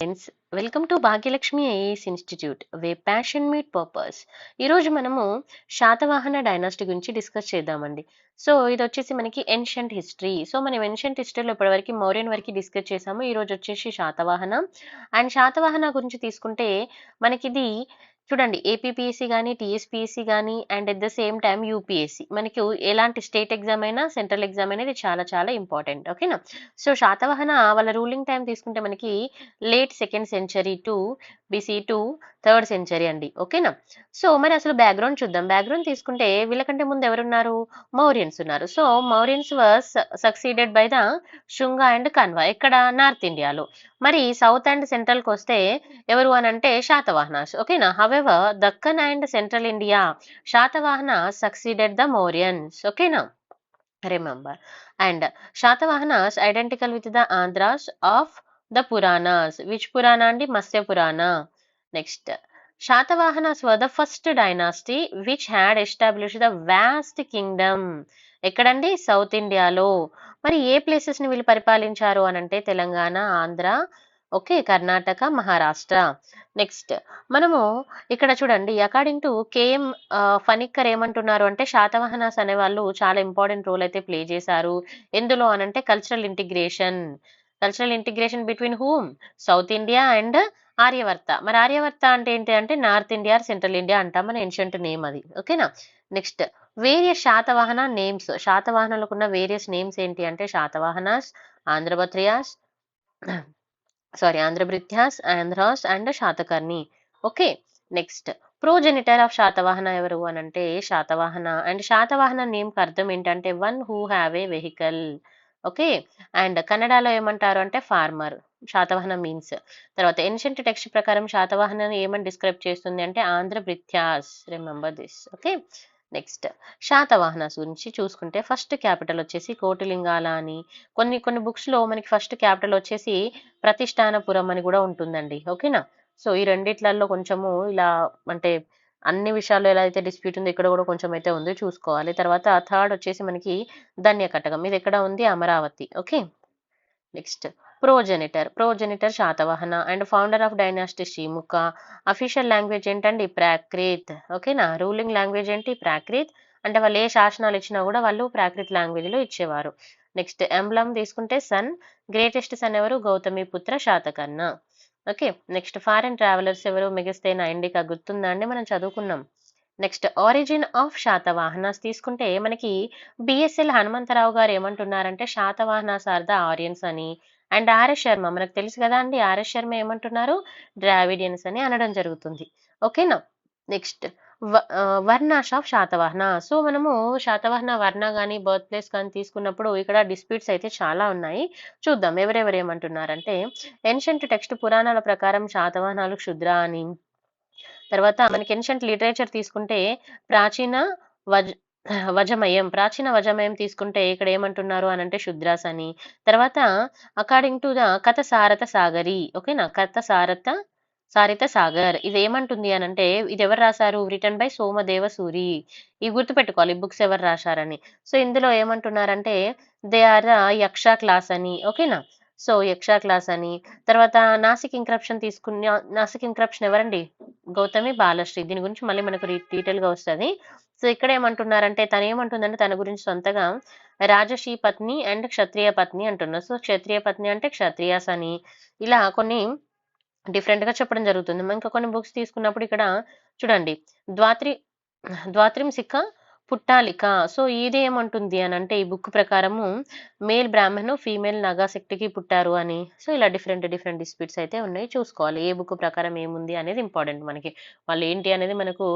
Friends, welcome to Bhagyalakshmi IAS institute way passion meat purpose. ఈరోజు మనము Satavahana dynasty గురించి discuss చేద్దామండి. సో ఇది వచ్చేసి మనకి ఏన్షియంట్ హిస్టరీ. సో మనం ఏన్షియంట్ హిస్టరీలో ఇప్పటివరకు మౌర్యన్ వరకు డిస్కస్ చేసాము. ఈ రోజు వచ్చేసి శాతవాహన. అండ్ శాతవాహన గురించి తీసుకుంటే మనకి ఇది చూడండి, ఏపీపీఎస్సీ కానీ, టీఎస్పీఎస్సీ కానీ, and at the same time UPSC, మనకి ఎలాంటి స్టేట్ ఎగ్జామ్ అయినా, సెంట్రల్ ఎగ్జామ్ అనేది చాలా చాలా ఇంపార్టెంట్. ఓకేనా? సో శాతవాహన వాళ్ళ రూలింగ్ టైం తీసుకుంటే మనకి late second century to BC to third century అండి. ఓకేనా? సో మరి అసలు బ్యాక్గ్రౌండ్ చూద్దాం. బ్యాక్గ్రౌండ్ తీసుకుంటే వీళ్ళకంటే ముందు ఎవరున్నారు? మౌర్యన్స్ ఉన్నారు. So Mauryans was succeeded by the Shunga and Kanva. ఇక్కడ నార్త్ ఇండియాలో. మరి సౌత్ అండ్ సెంట్రల్ కి వస్తే ఎవరు అని అంటే శాతవాహనాస్. ఓకేనా? However Deccan and central India, Satavahana succeeded the Mauryans. ఓకేనా? Remember. And Shatavahanas identical with the Andhras of the Puranas. Which Purana andi? Matsya Purana. Next. Shatavahanas were the first dynasty which had established the vast kingdom. ఎక్కడండి? South ఇండియాలో. మరి ఏ places ని వీళ్ళు పరిపాలించారు అని అంటే Telangana, Andhra, okay, Karnataka, Maharashtra. Next మనము ఇక్కడ చూడండి, అకార్డింగ్ టు కేఎం ఫణిక్కర్ ఏమంటున్నారు అంటే శాతవాహనాస్ అనే వాళ్ళు చాలా ఇంపార్టెంట్ రోల్ అయితే ప్లే చేశారు. ఎందులో అనంటే cultural integration between whom? South India and Aryavarta. మరి ఆర్యవర్త అంటే ఏంటి అంటే నార్త్ ఇండియా, సెంట్రల్ ఇండియా అంటాం. మన ఏన్షియంట్ నేమ్ అది. ఓకేనా? Next various Satavahana names. శాతవాహనాలకు ఉన్న వేరియస్ నేమ్స్ ఏంటి అంటే Satavahanas, Andhrabhrityas, Andhrabhrityas, Andhras and Satakarni. Okay. Next progenitor of Satavahana ఎవరు అని అంటే శాతవాహన. అండ్ శాతవాహన నేమ్ కి అర్థం ఏంటంటే one who have a vehicle. Okay. And కన్నడలో ఏమంటారు అంటే ఫార్మర్. శాతవాహన మీన్స్. తర్వాత ఏన్షియంట్ టెక్స్ట్ ప్రకారం శాతవాహన ఏమని డిస్క్రైబ్ చేస్తుంది అంటే Andhrabhrityas. Remember this. Okay. Next Satavahanas గురించి చూసుకుంటే ఫస్ట్ క్యాపిటల్ వచ్చేసి కోటిలింగాల అని. కొన్ని కొన్ని బుక్స్ లో మనకి ఫస్ట్ క్యాపిటల్ వచ్చేసి ప్రతిష్టానపురం అని కూడా ఉంటుందండి. ఓకేనా? సో ఈ రెండిట్లలో కొంచెము ఇలా అంటే అన్ని విషయాల్లో ఎలా అయితే డిస్ప్యూట్ ఉంది, ఇక్కడ కూడా కొంచెం అయితే ఉంది, చూసుకోవాలి. తర్వాత థర్డ్ వచ్చేసి మనకి ధన్యకటకం. ఇది ఎక్కడ ఉంది? Amaravati. Okay. Next progenitor Satavahana and founder of dynasty Srimukha. Official language ఏంటండి? ప్రాకృత్. ఓకేనా? రూలింగ్ లాంగ్వేజ్ ఏంటి? ప్రాకృత్. అంటే వాళ్ళు ఏ శాసనాలు ఇచ్చినా కూడా వాళ్ళు ప్రాకృత్ లాంగ్వేజ్ లో ఇచ్చేవారు. నెక్స్ట్ ఎంబ్లమ్ తీసుకుంటే సన్. గ్రేటెస్ట్ సన్ ఎవరు? గౌతమి పుత్ర Satakarna. Okay. Next foreign travellers ఎవరు? మెగస్తేనా ఇండికా. గుర్తుందా అండి? మనం చదువుకున్నాం. నెక్స్ట్ ఆరిజిన్ ఆఫ్ శాతవాహనాస్ తీసుకుంటే మనకి బిఎస్ఎల్ హనుమంతరావు గారు ఏమంటున్నారంటే శాతవాహనాస్ ఆర్ ద ఆరియన్స్ అని. అండ్ ఆర్ఎస్ శర్మ మనకు తెలుసు కదా అండి, ఆర్ఎస్ శర్మ ఏమంటున్నారు? ద్రావిడియన్స్ అని అనడం జరుగుతుంది. ఓకేనా? Next వర్ణాస్ of Satavahana. సో మనము శాతవాహన వర్ణ కానీ బర్త్ ప్లేస్ కానీ తీసుకున్నప్పుడు ఇక్కడ డిస్ప్యూట్స్ అయితే చాలా ఉన్నాయి. చూద్దాం ఎవరెవరు ఏమంటున్నారంటే ఏన్షియంట్ టెక్స్ట్ పురాణాల ప్రకారం శాతవాహనాలు క్షుద్ర అని. తర్వాత మనకి ఏన్షియంట్ లిటరేచర్ తీసుకుంటే ప్రాచీన వజ్ ప్రాచీన వజమయం తీసుకుంటే ఇక్కడ ఏమంటున్నారు అని అంటే శుద్రాస్ అని. తర్వాత అకార్డింగ్ టు ద కథ సారత సాగరి. ఓకేనా? సారిత సాగర్ ఇది ఏమంటుంది అని అంటే ఇది ఎవరు రాశారు? Written by Somadeva Suri. ఇవి గుర్తుపెట్టుకోవాలి, బుక్స్ ఎవరు రాశారని. సో ఇందులో ఏమంటున్నారంటే దే ఆర్ యక్ష క్లాస్ అని. ఓకేనా? సో యక్ష క్లాస్ అని. తర్వాత నాసిక్ ఇంక్రప్షన్ తీసుకున్న నాసిక్ ఇంక్రప్షన్ ఎవరండి? గౌతమి బాలశ్రీ. దీని గురించి మళ్ళీ మనకు డీటెయిల్ గా వస్తుంది. సో ఇక్కడ ఏమంటున్నారంటే తను ఏమంటుందంటే తన గురించి సొంతగా రాజశ్రీ పత్ని అండ్ క్షత్రియ పత్ని అంటున్నారు. సో క్షత్రియ పత్ని అంటే క్షత్రియాస్ అని. ఇలా కొన్ని డిఫరెంట్ గా చెప్పడం జరుగుతుంది. ఇంకా కొన్ని బుక్స్ తీసుకున్నప్పుడు ఇక్కడ చూడండి ద్వాత్రింశిక పుట్టాలిక. సో ఇది ఏమంటుంది అని అంటే ఈ బుక్ ప్రకారము మేల్ బ్రాహ్మణు ఫీమేల్ నగా శక్తికి పుట్టారు అని. సో ఇలా డిఫరెంట్ డిస్ప్యూట్స్ అయితే ఉన్నాయి, చూసుకోవాలి ఏ బుక్ ప్రకారం ఏముంది అనేది ఇంపార్టెంట్. మనకి వాళ్ళు ఏంటి అనేది మనకు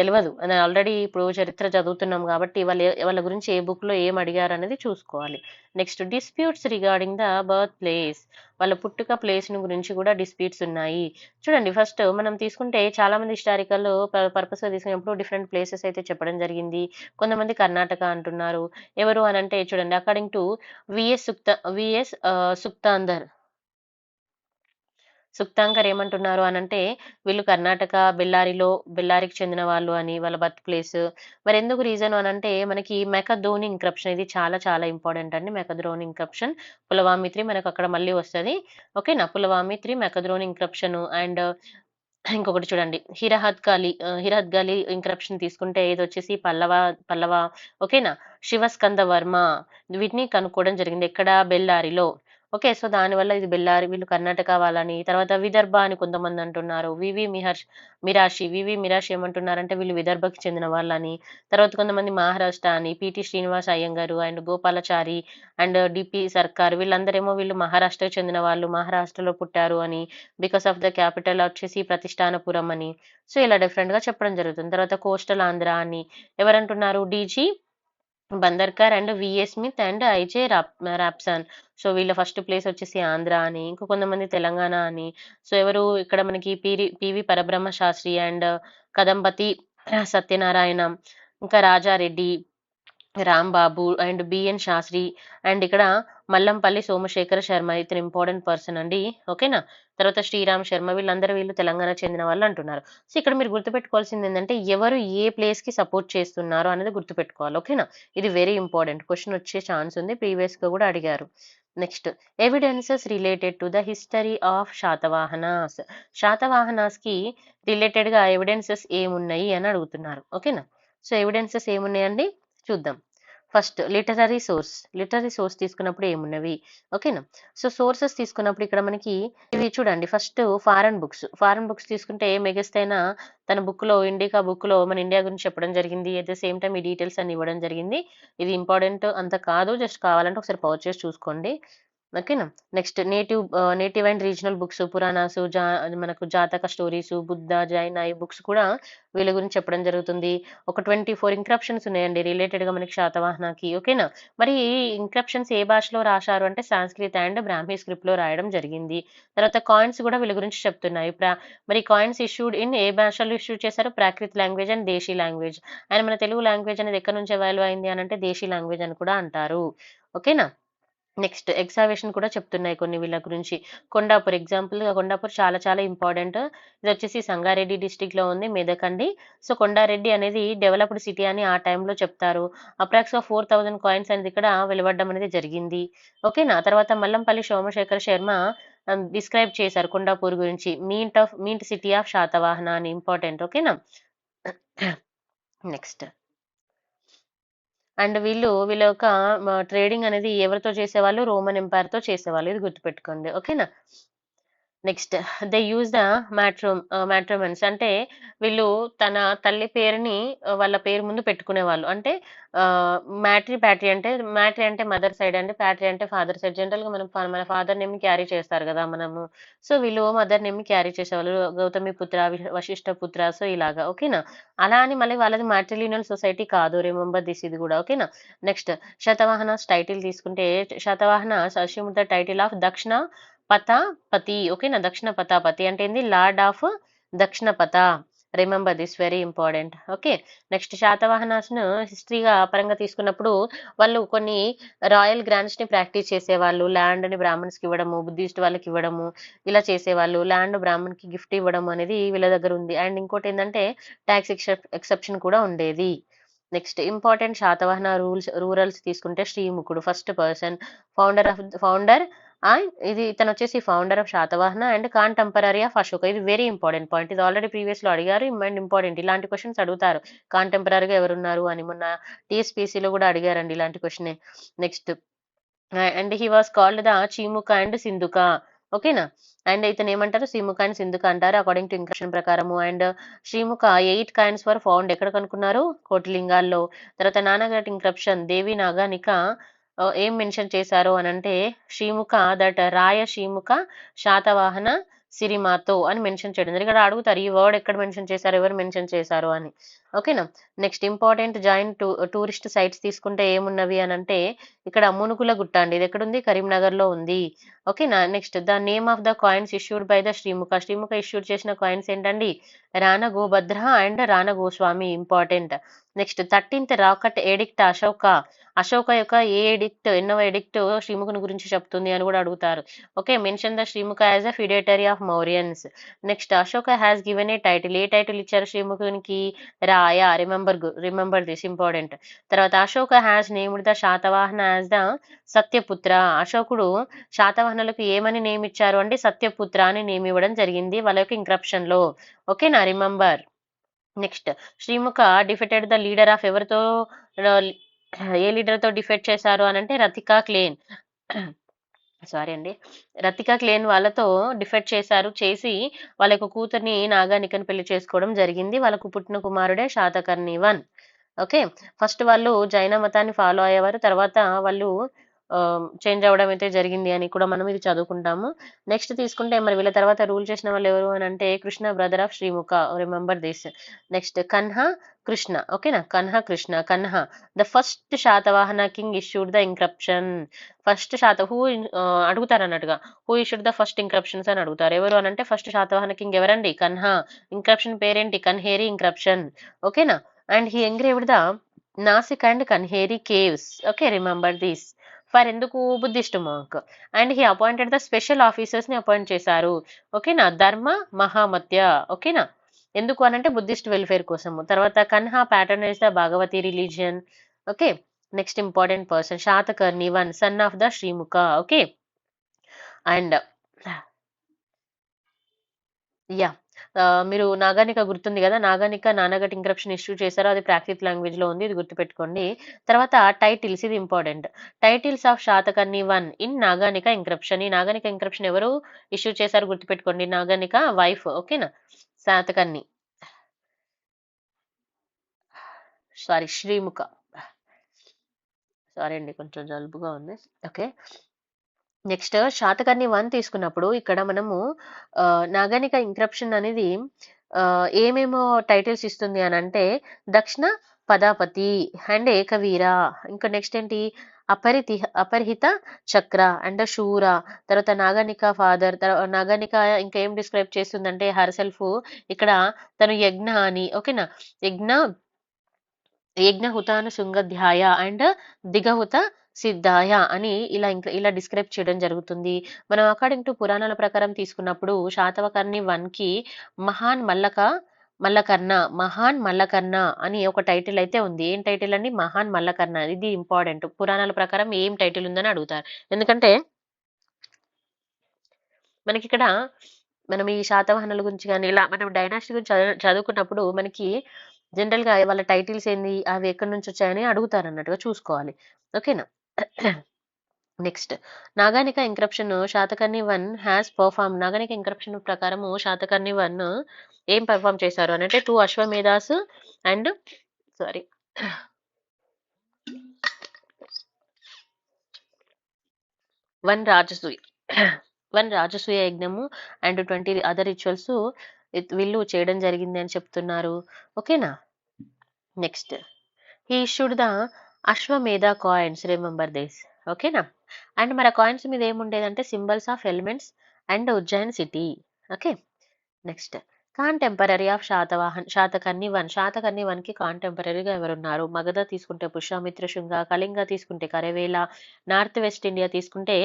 తెలియదు, ఆల్రెడీ ఇప్పుడు చరిత్ర చదువుతున్నాం కాబట్టి వాళ్ళ గురించి ఏ బుక్ లో ఏం అడిగారు అనేది చూసుకోవాలి. Next disputes regarding the birth place. వాళ్ళ పుట్టుక ప్లేస్ గురించి కూడా డిస్ప్యూట్స్ ఉన్నాయి. చూడండి ఫస్ట్ మనం తీసుకుంటే చాలా మంది హిస్టారికల్ పర్పస్ గా తీసుకున్నప్పుడు డిఫరెంట్ ప్లేసెస్ అయితే చెప్పడం జరిగింది. కొంతమంది కర్ణాటక అంటున్నారు. ఎవరు అని అంటే చూడండి అకార్డింగ్ టు విఎస్ సుక్తాందర్. సుక్తాంకర్ ఏమంటున్నారు అనంటే వీళ్ళు కర్ణాటక బెల్లారికి చెందిన వాళ్ళు అని వాళ్ళ బర్త్ ప్లేస్. మరి ఎందుకు రీజన్ అనంటే మనకి మెకధోని ఇంక్రప్షన్ ఇది చాలా చాలా ఇంపార్టెంట్ అండి. మెకధోని ఇంక్రప్షన్ పులవామి 3 మనకు అక్కడ మళ్ళీ వస్తది. ఓకేనా? పులవామి 3 మెకధోని ఇంక్రప్షన్ అండ్ ఇంకొకటి చూడండి హిరహద్గాలి ఇంక్రప్షన్ తీసుకుంటే ఇదొచ్చేసి పల్లవ ఓకేనా? శివస్కంద వర్మ వీటిని కనుక్కోవడం జరిగింది. ఎక్కడ? బెల్లారిలో. ఓకే. సో, దానివల్ల ఇది బెల్లారి వీళ్ళు కర్ణాటక వాళ్ళని. తర్వాత విదర్భ అని కొంతమంది అంటున్నారు. వివి మిరాషి ఏమంటున్నారంటే వీళ్ళు విదర్భకి చెందిన వాళ్ళని. తర్వాత కొంతమంది మహారాష్ట్ర అని. PT Srinivas Iyengar and Gopalachari and DP Sarkar వీళ్ళందరేమో వీళ్ళు మహారాష్ట్రకు చెందిన వాళ్ళు. మహారాష్ట్రలో పుట్టారు అని. బికాస్ ఆఫ్ ద క్యాపిటల్ వచ్చేసి ప్రతిష్టానపురం అని. సో, ఇలా డిఫరెంట్‌గా చెప్పడం జరుగుతుంది. తర్వాత కోస్టల్ ఆంధ్ర అని ఎవరంటున్నారు? DG Bhandarkar and VA Smith and IJ Rapson. So, వీళ్ళ ఫస్ట్ ప్లేస్ వచ్చేసి ఆంధ్ర అని. ఇంకా కొంతమంది తెలంగాణ అని. సో, ఎవరు ఇక్కడ మనకి పివి పరబ్రహ్మ శాస్త్రి అండ్ కదంబతి సత్యనారాయణ, ఇంకా Rajareddy, Rambabu and BN Shastri and ఇక్కడ మల్లంపల్లి సోమశేఖర శర్మ ఇతను ఇంపార్టెంట్ పర్సన్ అండి. ఓకేనా? తర్వాత శ్రీరామ్ శర్మ వీళ్ళు తెలంగాణ చెందిన వాళ్ళు అంటున్నారు. సో, ఇక్కడ మీరు గుర్తుపెట్టుకోవాల్సింది ఏంటంటే ఎవరు ఏ ప్లేస్ కి సపోర్ట్ చేస్తున్నారు అనేది గుర్తుపెట్టుకోవాలి. ఓకేనా? ఇది వెరీ ఇంపార్టెంట్ క్వశ్చన్ వచ్చే ఛాన్స్ ఉంది. ప్రీవియస్ గా కూడా అడిగారు. Next evidences related to the history of Satavahanas. Satavahanas కి రిలేటెడ్ గా ఎవిడెన్సెస్ ఏమున్నాయి అని అడుగుతున్నారు. ఓకేనా? సో, ఎవిడెన్సెస్ ఏమున్నాయండి చూద్దాం. ఫస్ట్ లిటరరీ సోర్స్ తీసుకున్నప్పుడు ఏమున్నవి? ఓకేనా? సో, సోర్సెస్ తీసుకున్నప్పుడు ఇక్కడ మనకి ఇవి చూడండి. ఫస్ట్ ఫారెన్ బుక్స్ తీసుకుంటే మెగస్తైనా తన బుక్ లో మన ఇండియా గురించి చెప్పడం జరిగింది. అట్ ద సేమ్ టైం ఈ డీటెయిల్స్ అన్ని ఇవ్వడం జరిగింది. ఇది ఇంపార్టెంట్ అంత కాదు, జస్ట్ కావాలంటే ఒకసారి పౌజ్ చేసి చూసుకోండి. ఓకేనా? Next native and regional books Puranas మనకు జాతక స్టోరీస్ బుద్ధ జైన్ ఈ బుక్స్ కూడా వీళ్ళ గురించి చెప్పడం జరుగుతుంది. ఒక 24 ఇంక్రప్షన్స్ ఉన్నాయండి రిలేటెడ్ గా మనకి శాతవాహనకి. ఓకేనా? మరి ఈ ఇంక్రప్షన్స్ ఏ భాషలో రాశారు అంటే సాంస్క్రిట్ అండ్ బ్రాహ్మీ స్క్రిప్ట్ లో రాయడం జరిగింది. తర్వాత కాయిన్స్ కూడా వీళ్ళ గురించి చెప్తున్నాయి. మరి కాయిన్స్ ఇష్యూడ్ ఇన్ ఏ భాషలో ఇష్యూ చేశారు? Prakrit language and desi language. And మన తెలుగు లాంగ్వేజ్ అనేది ఎక్కడి నుంచి అవైలబుల్ అయింది అని అంటే దేశీ లాంగ్వేజ్ అని కూడా అంటారు. ఓకేనా? నెక్స్ట్ ఎగ్జావేషన్ కూడా చెప్తున్నాయి కొన్ని వీళ్ళ గురించి. కొండాపూర్ చాలా చాలా ఇంపార్టెంట్. ఇది వచ్చేసి సంగారెడ్డి డిస్టిక్ లో ఉంది, మెదక్ అండి. సో, కొండారెడ్డి అనేది డెవలప్డ్ సిటీ అని ఆ టైంలో చెప్తారు. అప్రాక్స్ 4000 కాయిన్స్ అనేది ఇక్కడ వెలువడడం అనేది జరిగింది. ఓకేనా? తర్వాత మల్లంపల్లి సోమశేఖర శర్మ డిస్క్రైబ్ చేశారు కొండాపూర్ గురించి. మీంట్ సిటీ ఆఫ్ శాతవాహన అని ఇంపార్టెంట్. ఓకేనా? నెక్స్ట్ అండ్ వీళ్ళ యొక్క ట్రేడింగ్ అనేది ఎవరితో చేసేవాళ్ళు? రోమన్ ఎంపైర్ తో చేసేవాళ్ళు. ఇది గుర్తుపెట్టుకోండి. ఓకేనా? నెక్స్ట్ దే యూజ్ ద మ్యాట్రోమన్స్ అంటే వీళ్ళు తన తల్లి పేరుని వాళ్ళ పేరు ముందు పెట్టుకునేవాళ్ళు. అంటే మ్యాట్రీ అంటే మదర్ సైడ్ అండి, ప్యాట్రీ అంటే ఫాదర్ సైడ్. జనరల్ గా మన ఫాదర్ నేమ్ క్యారీ చేస్తారు కదా మనము. సో, వీళ్ళు మదర్ నేమ్ క్యారీ చేసేవాళ్ళు. గౌతమి పుత్ర, వశిష్ఠ పుత్ర. సో, ఇలాగా. ఓకేనా? అలా అని మళ్ళీ వాళ్ళది మ్యాట్రిలినియల్ సొసైటీ కాదు. రిమెంబర్ దిస్ ఇది కూడా. ఓకేనా? నెక్స్ట్ శతవాహనాస్ టైటిల్ తీసుకుంటే Satavahanas assume the title of Dakshina Pathapati. ఓకేనా? దక్షిణ పతాపతి అంటే ఏంది? Lord of Dakshinapatha. Remember this very important. Okay. Next Satavahanas ను హిస్టరీగా పరంగా తీసుకున్నప్పుడు వాళ్ళు కొన్ని రాయల్ గ్రాంట్స్ ని ప్రాక్టీస్ చేసేవాళ్ళు. ల్యాండ్ ని బ్రాహ్మణ్స్ కి ఇవ్వడము, బుద్ధిస్ట్ వాళ్ళకి ఇవ్వడము, ఇలా చేసేవాళ్ళు. ల్యాండ్ బ్రాహ్మణ్ కి గిఫ్ట్ ఇవ్వడం అనేది వీళ్ళ దగ్గర ఉంది. అండ్ ఇంకోటి ఏంటంటే ట్యాక్స్ ఎక్సెప్షన్ కూడా ఉండేది. నెక్స్ట్ ఇంపార్టెంట్ శాతవాహన రూరల్స్ తీసుకుంటే శ్రీముఖుడు ఫస్ట్ పర్సన్ ఫౌండర్ ఇది ఇతను వచ్చేసి founder of Satavahana and contemporary of Ashoka. ఇది వెరీ ఇంపార్టెంట్ పాయింట్. ఇది ఆల్రెడీ ప్రీవియస్ లో అడిగారు అండ్ ఇంపార్టెంట్. ఇలాంటి క్వశ్చన్స్ అడుగుతారు. కాంటెంపరరీగా ఎవరున్నారు అని మొన్న టీఎస్పీసీలో కూడా అడిగారండి ఇలాంటి question. Next and he was called the Chimuka and Sindhuka. ఓకేనా? అండ్ ఇతను ఏమంటారు? శ్రీముఖ అండ్ సింధుక అంటారు అకార్డింగ్ టు ఇంక్రప్షన్ ప్రకారము. And Srimukha 8 coins were found ఎక్కడ కనుక్కున్నారు? కోటిలింగాల్లో. తర్వాత నానాఘాట్ ఇంక్రప్షన్ దేవి నాగానిక ఏం మెన్షన్ చేశారు అని అంటే శ్రీముఖ దట్ రాయ శ్రీముఖ శాతవాహన సిరిమాతో అని మెన్షన్ చేయడం. ఇక్కడ అడుగుతారు ఈ వర్డ్ ఎక్కడ మెన్షన్ చేశారు, ఎవరు మెన్షన్ చేశారు అని. ఓకేనా. Next important joint tourist sites తీసుకుంటే ఏమున్నవి అని అంటే ఇక్కడ మునుగుల గుట్ట అండి. ఇది ఎక్కడుంది? కరీంనగర్లో ఉంది. ఓకేనా. Next the name of the coins issued by the Srimukha. Srimukha issued చేసిన కాయిన్స్ ఏంటండి? Rana Gobhadra and Rana Goswami. Important. Next 13th rock edict Ashoka. Ashoka యొక్క ఏ ఎడిక్ట్, ఎన్నవ ఎడిక్ట్ శ్రీముఖుని గురించి చెప్తుంది అని కూడా అడుగుతారు. Okay, mention the Srimukha as a feudatory of Mauryans. Next Ashoka has given a title. ఏ టైటిల్ ఇచ్చారు శ్రీముఖునికి? రాయ. Remember this, important. తర్వాత Ashoka has named the Satavahana as the Satyaputra. అశోకుడు శాతవాహనులకు ఏమని నేమ్ ఇచ్చారు అంటే సత్యపుత్ర అని నేమ్ ఇవ్వడం జరిగింది వాళ్ళ యొక్క ఇంక్రప్షన్ లో. ఓకేనా, remember. Next Srimukha defeated the leader of. ఎవరితో ఏ లీడర్ తో డిఫెట్ చేశారు అని అంటే రతికా క్లేన్. సారీ అండి, రతికా క్లేన్ వాళ్ళతో డిఫెట్ చేశారు. చేసి వాళ్ళ యొక్క కూతుర్ని నాగానికని పెళ్లి చేసుకోవడం జరిగింది. వాళ్ళకు పుట్టిన కుమారుడే శాతకర్ణి 1. ఓకే, ఫస్ట్ వాళ్ళు జైన మతాన్ని ఫాలో అయ్యేవారు. తర్వాత వాళ్ళు చేంజ్ అవ్వడం అయితే జరిగింది అని కూడా మనం ఇది చదువుకుంటాము. నెక్స్ట్ తీసుకుంటే మరి వీళ్ళ తర్వాత రూల్ చేసిన వాళ్ళు ఎవరు అని అంటే Krishna brother of Srimukha. Remember this. Next Kanha Krishna. ఓకేనా, Kanha Krishna. Kanha the first Satavahana king issued the inscription. First అడుగుతారు అన్నట్టుగా, who issued the first inscriptions అని అడుగుతారు. ఎవరు అని అంటే ఫస్ట్ శాతవాహన కింగ్ ఎవరండి? కన్హా. ఇంక్రప్షన్ పేరేంటి? కన్హేరి ఇంక్రప్షన్. ఓకేనా. And he engraved the Nasik and Kanheri caves. Okay, remember this. For ఎందుకు? Buddhist monk. And he appointed the special officers ని అపాయింట్ చేశారు. ఓకేనా, ధర్మ మహామత్య. ఓకేనా, ఎందుకు అనంటే బుద్ధిస్ట్ వెల్ఫేర్ కోసము. తర్వాత Kanha patronize the Bhagavati religion. Okay, next important person Satakarni 1, son of the Srimukha. Okay, and yeah, మీరు నాగానిక గుర్తుంది కదా, నాగానిక నానగట్ ఇంక్రప్షన్ ఇష్యూ చేశారో అది ప్రాక్రిత్ లాంగ్వేజ్ లో ఉంది, ఇది గుర్తుపెట్టుకోండి. తర్వాత టైటిల్స్, ఇది important. Titles of Satakarni 1 in Naganika inscription. ఈ నాగానిక ఇంక్రప్షన్ ఎవరు ఇష్యూ చేశారు గుర్తుపెట్టుకోండి? నాగానిక వైఫ్. ఓకేనా, శాతకర్ణి, సారీ శ్రీముఖ. సారీ అండి, కొంచెం జలుబుగా ఉంది. ఓకే, నెక్స్ట్ శాతకర్ణి 1 తీసుకున్నప్పుడు ఇక్కడ మనము నాగనిక ఇంక్రప్షన్ అనేది ఏమేమో టైటిల్స్ ఇస్తుంది అని అంటే దక్షిణ పదాపతి అండ్ ఏకవీర. ఇంకా నెక్స్ట్ ఏంటి? అపరిహిత చక్ర అండ్ శూర. తర్వాత నాగనిక ఫాదర్. నాగనిక ఇంకా ఏం డిస్క్రైబ్ చేస్తుందంటే హర్ సెల్ఫ్ ఇక్కడ తను యజ్ఞ అని. ఓకేనా, యజ్ఞహుతాను శృంగధ్యాయ అండ్ దిగహుత సిద్ధాయ అని ఇలా డిస్క్రైబ్ చేయడం జరుగుతుంది. మనం అకార్డింగ్ టు పురాణాల ప్రకారం తీసుకున్నప్పుడు శాతవకర్ణి 1 కి మహాన్ మల్లకర్ణ అని ఒక టైటిల్ అయితే ఉంది. ఏం టైటిల్ అండి? మహాన్ మల్లకర్ణ. ఇది ఇంపార్టెంట్. పురాణాల ప్రకారం ఏం టైటిల్ ఉందని అడుగుతారు. ఎందుకంటే మనకి ఇక్కడ మనం ఈ శాతవాహనుల గురించి కానీ ఇలా మనం డైనాసిటీ గురించి చదువుకున్నప్పుడు మనకి జనరల్ గా వాళ్ళ టైటిల్స్ ఏంది, అవి ఎక్కడి నుంచి వచ్చాయని అడుగుతారు అన్నట్టుగా చూసుకోవాలి. ఓకేనా. Next Naganika inscription Satakarni 1 has perform. Naganika inscription ప్రకారము శాతకర్ణి 1 ఏం పర్ఫార్మ్ చేశారు అని అంటే 2 అశ్వమేధాస్ అండ్ 1 రాజసూయ యజ్ఞము అండ్ 20 అదర్ రిచువల్స్ వీళ్ళు చేయడం జరిగింది అని చెప్తున్నారు. ఓకేనా. Next he issued the Ashvamedha coins. Remember this. ఓకేనా. అండ్ మరి కాయిన్స్ మీద ఏముండేదంటే symbols of elements and Ujjain city. Okay, next contemporary of Satakarni 1. Satakarni 1 కి కాంటెంపరీగా ఎవరున్నారు? మగధ తీసుకుంటే పుష్యమిత్ర శుంగ, కళింగ తీసుకుంటే కరవేల, నార్త్ వెస్ట్ ఇండియా తీసుకుంటే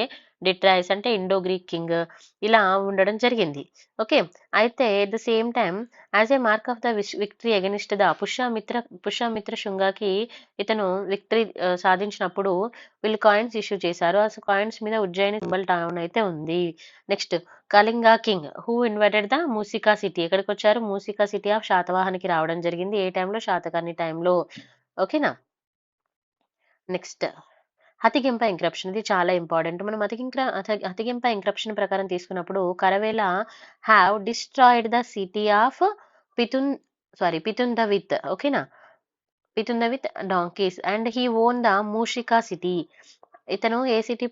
డిట్రాయిస్ అంటే ఇండో గ్రీక్ కింగ్. ఇలా ఉండడం జరిగింది. ఓకే, అయితే at the same time as a mark of the victory against the Pushyamitra శుంగకి ఇతను విక్టరీ సాధించినప్పుడు వీళ్ళు కాయిన్స్ ఇష్యూ చేశారు. ఆ కాయిన్స్ మీద ఉజ్జయిని సింబల్ టౌన్ అయితే ఉంది. Next Kalinga king who invited the Musika city. ఎక్కడికి వచ్చారు? మూసికా సిటీ ఆఫ్ శాతవాహనికి రావడం జరిగింది. ఏ టైంలో? శాతకర్ణి టైంలో. ఓకేనా. Next Hathigumpha inscription. ఇది చాలా ఇంపార్టెంట్. మనం హతిగింప ఇంక్రప్షన్ ప్రకారం తీసుకున్నప్పుడు Kharavela have destroyed the city of పితుందవిత్. ఓకేనా, పితుందవిత్ donkeys and he won the Mushika city. ఇతను ఏ సిటీ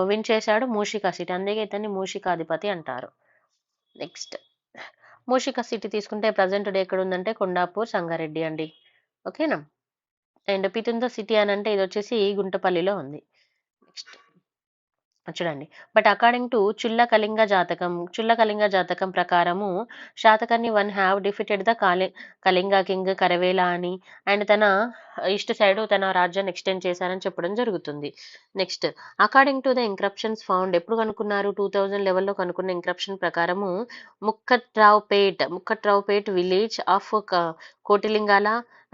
విన్ చేశాడు? మూషికా సిటీ. అందుకే ఇతన్ని మూషికాధిపతి అంటారు. నెక్స్ట్ మూషిక సిటీ తీసుకుంటే ప్రజెంట్ డే ఎక్కడ ఉందంటే కొండాపూర్ సంగారెడ్డి అండి. ఓకేనా. అండ్ పితుంద సిటీ అని అంటే ఇది వచ్చేసి గుంటపల్లిలో ఉంది. నెక్స్ట్ చూడండి. But according to Chulla Kalinga జాతకం ప్రకారము Satakarni one have defeated the Kalinga king Kharavela అని అండ్ తన ఈస్ట్ సైడ్ తన రాజ్యాన్ని ఎక్స్టెండ్ చేశారని చెప్పడం జరుగుతుంది. Next according to the inscriptions found ఎప్పుడు కనుక్కున్నారు 2011లో కనుక్కున్న ఇంక్రప్షన్ ప్రకారము Mukkatraopet village of Kotilingala